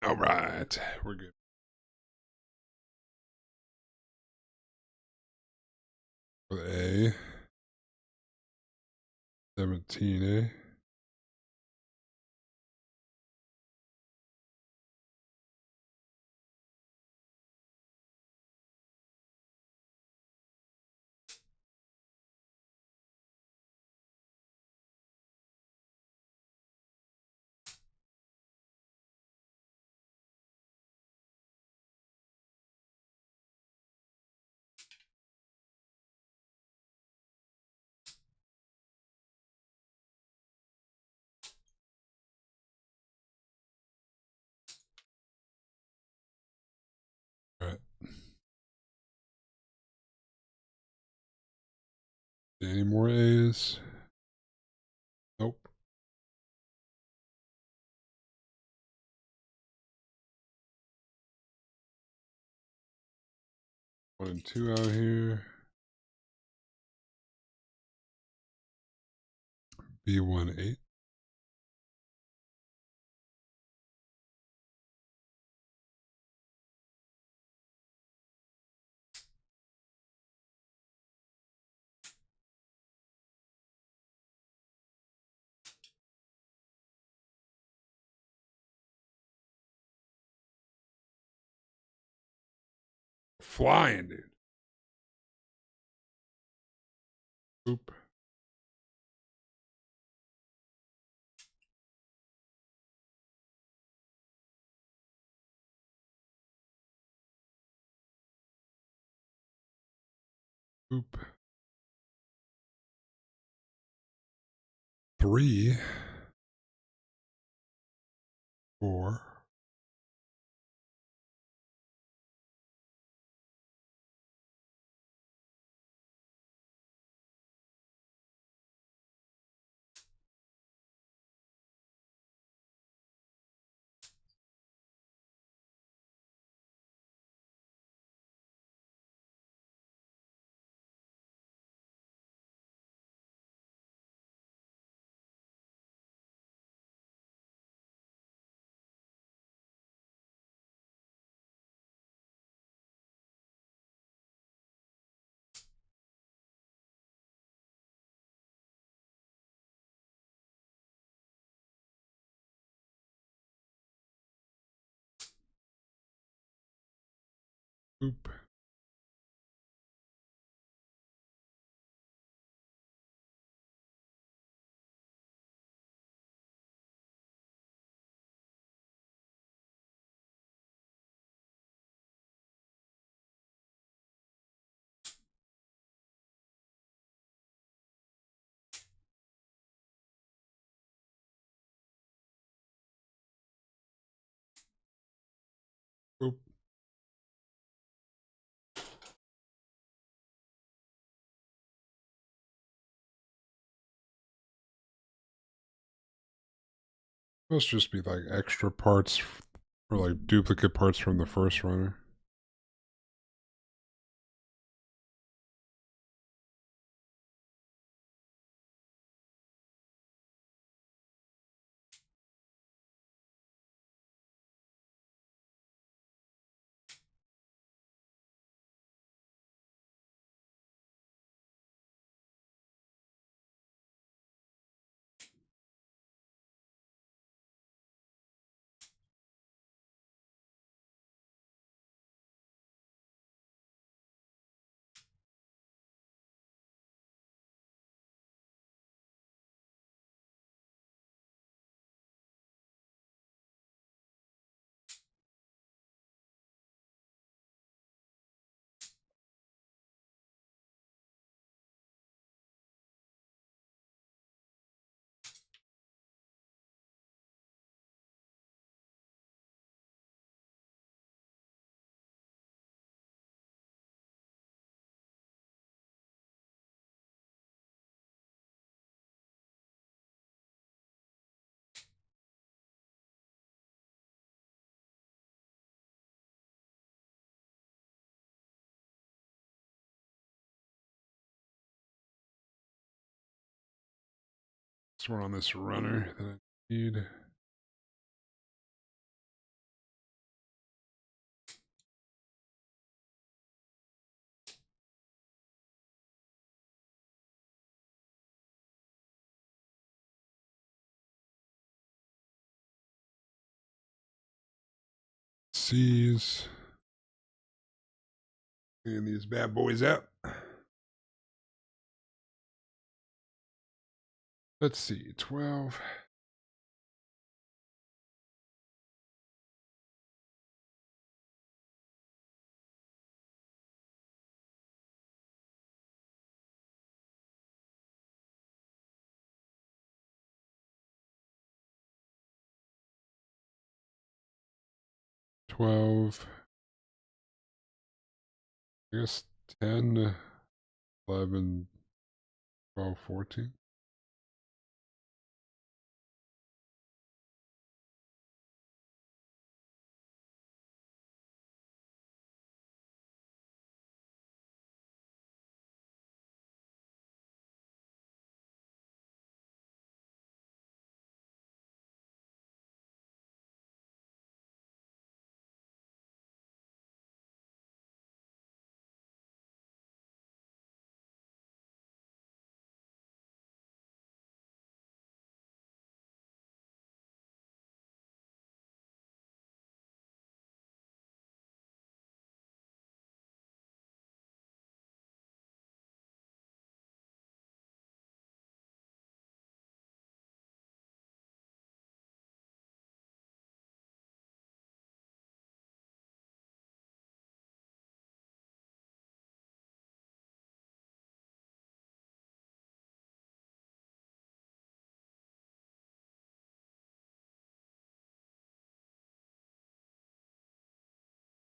All right. We're good. With A. 17A. All right. Any more A's? Nope. 1 and 2 out here. B1 8. Flying, dude. Oop. Oop. 3, 4. Oop. Oop. Must just be like extra parts or like duplicate parts from the first runner. So we're on this runner that I need. C's. And these bad boys out. Let's see, 12. 12. I guess 10, 11, 12, 14.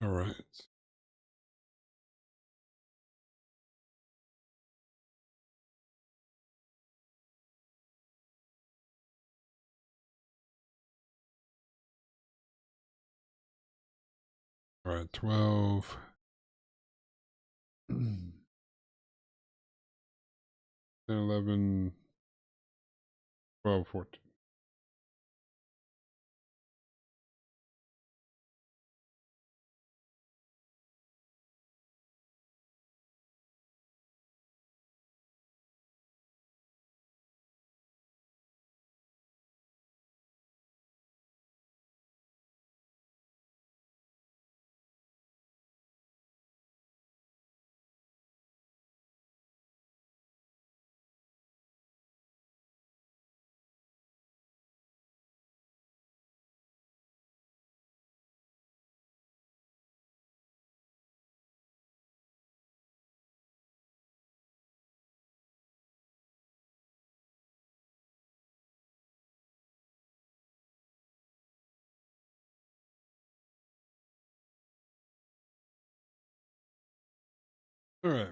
All right. All right, 12. 10, 11, 12, 14. All right.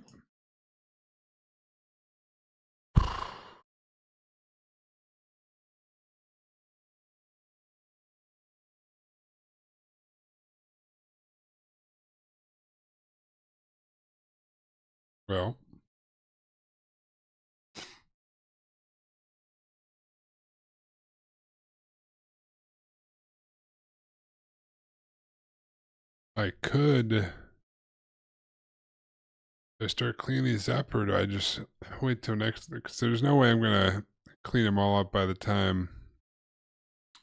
Well, I could. I start cleaning these up, or do I just wait till next? Because there's no way I'm gonna clean them all up by the time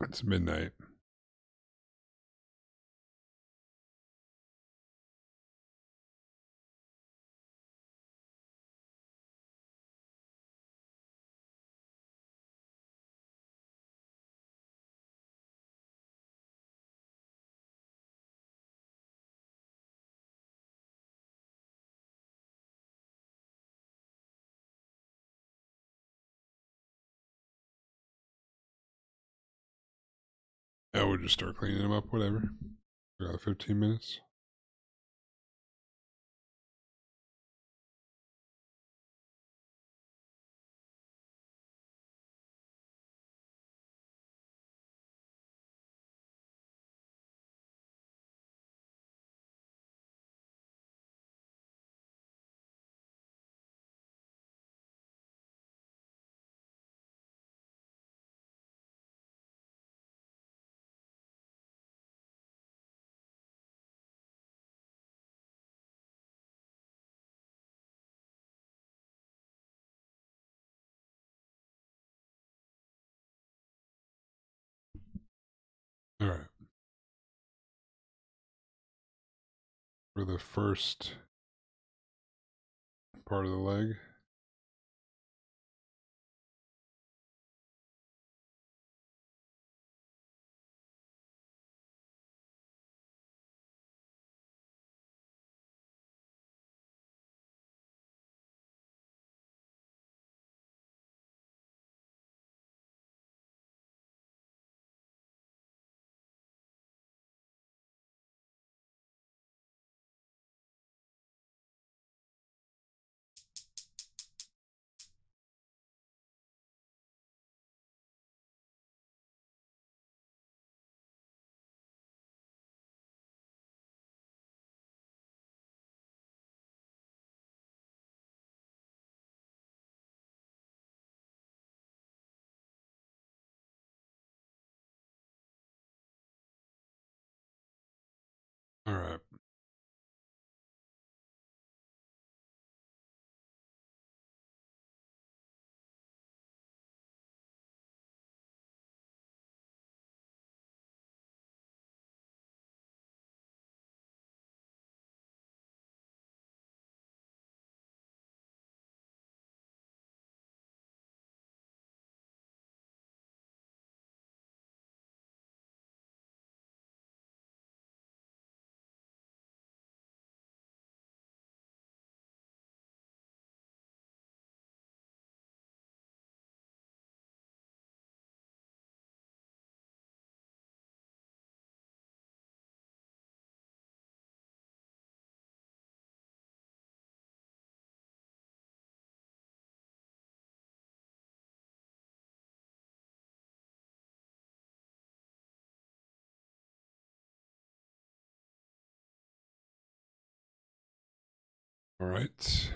it's midnight. I would just start cleaning them up, whatever. Got 15 minutes. All right. For the first part of the leg. All right.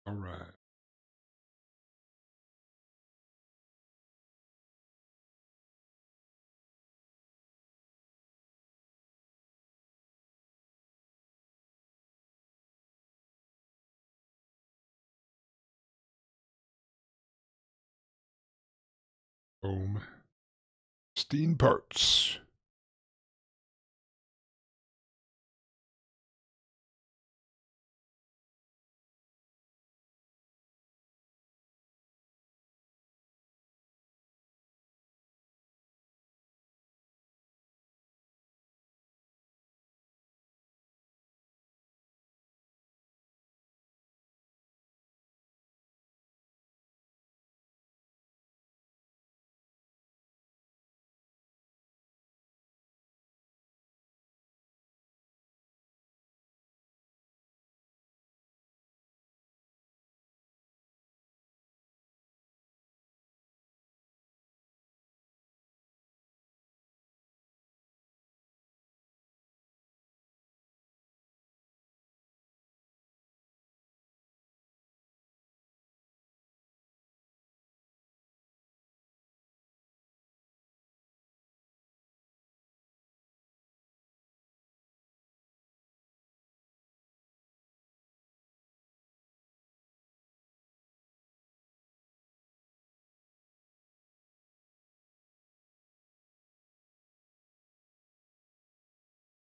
All right. Boom. Steam parts.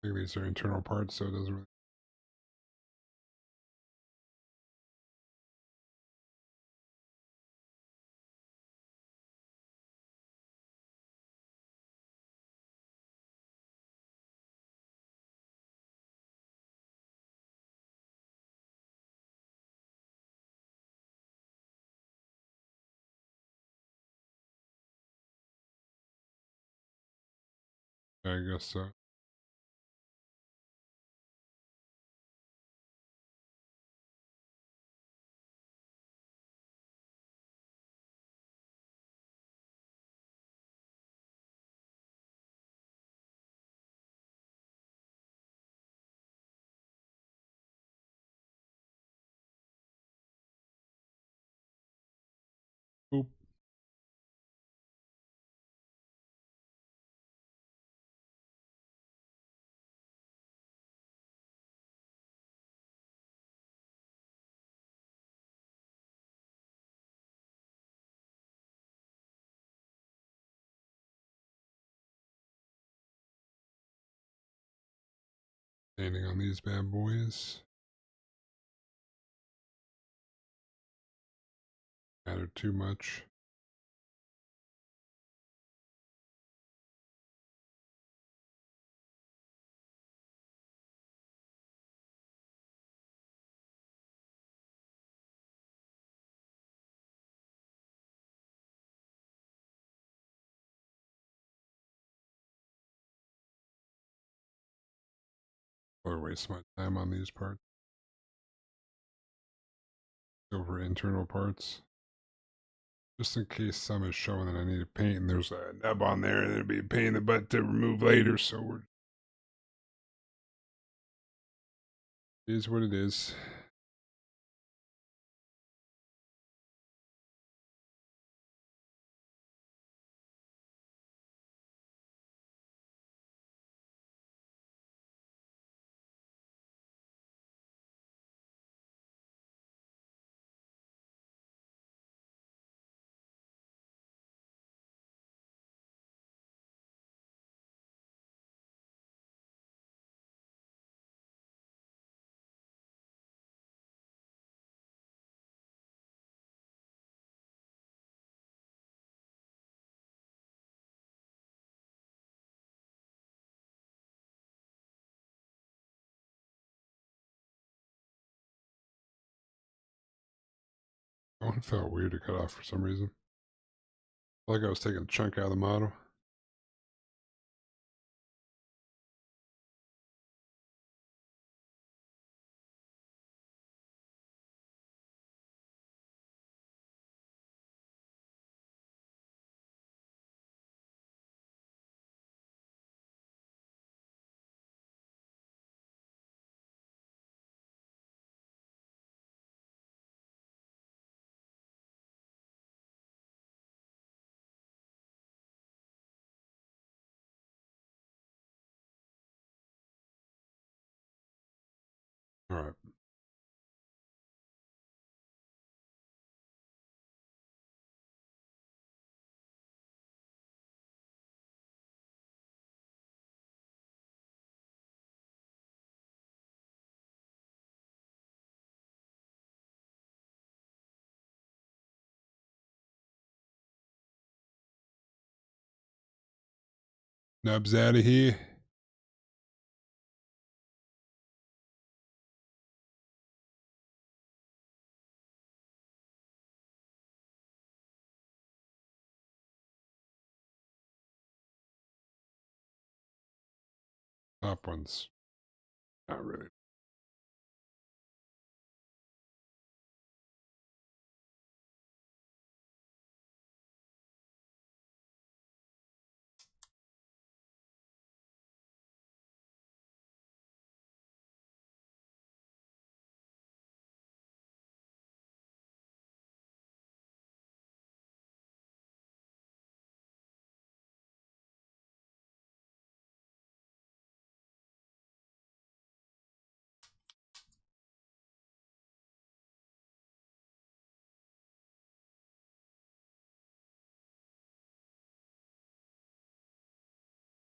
I think these are internal parts, so it doesn't really. I guess so. Oop. Standing on these bad boys. Mattered too much. Or waste my time on these parts. Over internal parts. Just in case some is showing that I need to paint and there's a nub on there and it'll be a pain in the butt to remove later, so we're... It is what it is. That one felt weird to cut off for some reason. Like I was taking a chunk out of the model. Alright. Nubs out of here. Top ones. Not really.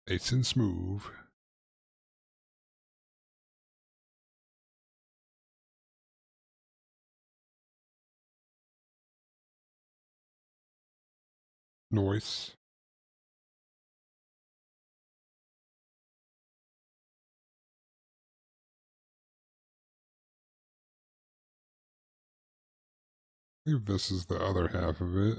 Nice and smooth. Noise. I believe this is the other half of it.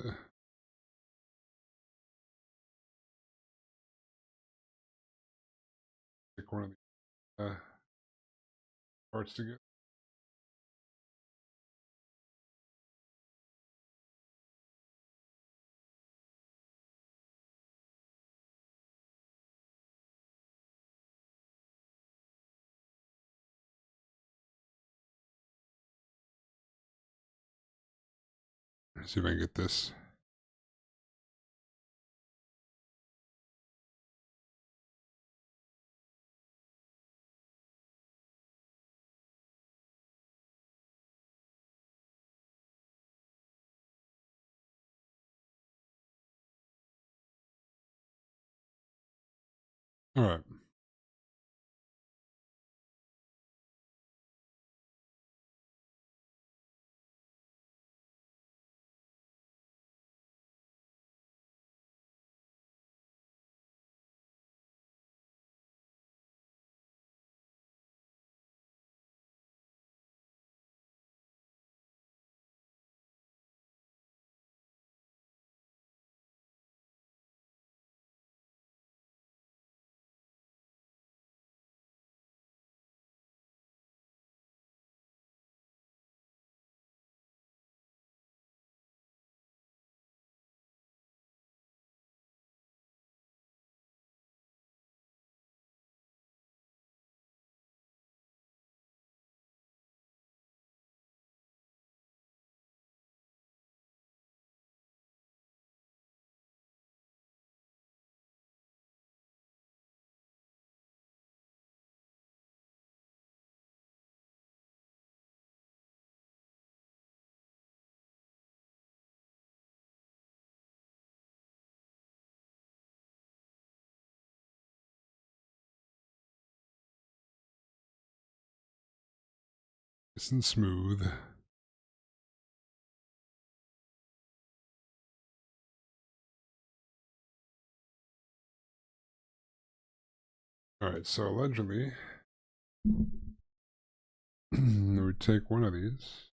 Take one of the parts together. Let's see if I can get this. Alright. Nice and smooth. Alright, so allegedly, we would take one of these.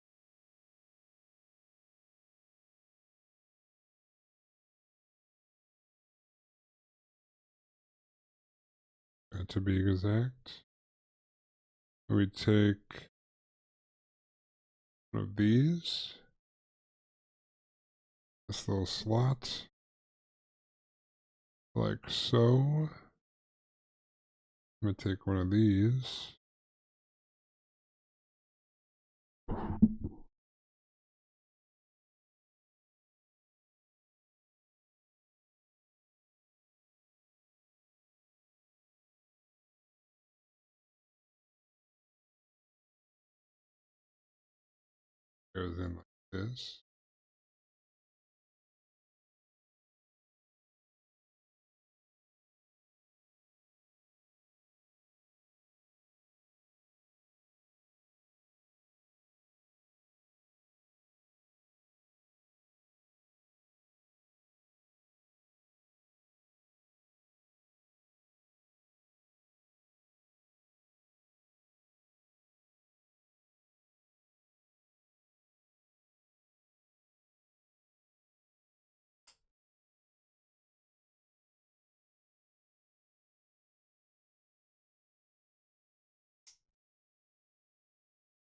To be exact, we take one of these. This little slot. Like so. I'm going to take one of these. Goes in like this.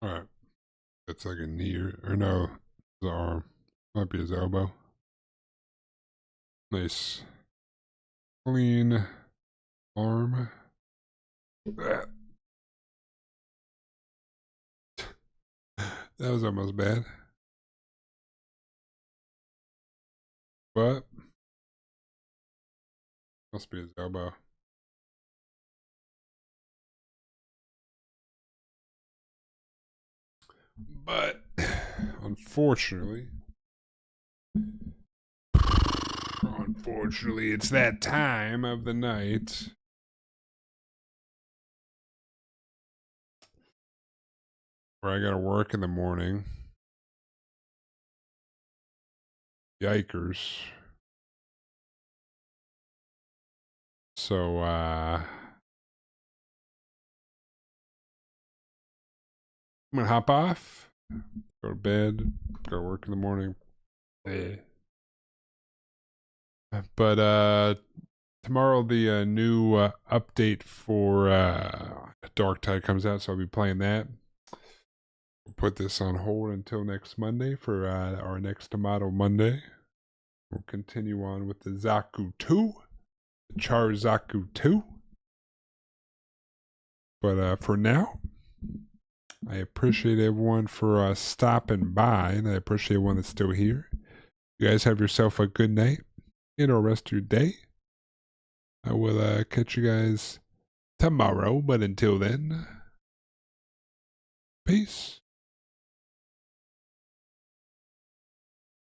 Alright. That's like a knee or no, his arm. Might be his elbow. Nice. Clean arm. That was almost bad. But must be his elbow. But unfortunately, it's that time of the night. Where I gotta work in the morning. Yikers. So, I'm gonna hop off, go to bed, go to work in the morning. But tomorrow the new update for Dark Tide comes out, so I'll be playing that. We'll put this on hold until next Monday for our next Tomato Monday. We'll continue on with the Zaku 2, the Char Zaku 2. But for now, I appreciate everyone for stopping by, and I appreciate everyone that's still here. You guys have yourself a good night and a rest of your day. I will catch you guys tomorrow, but until then, peace.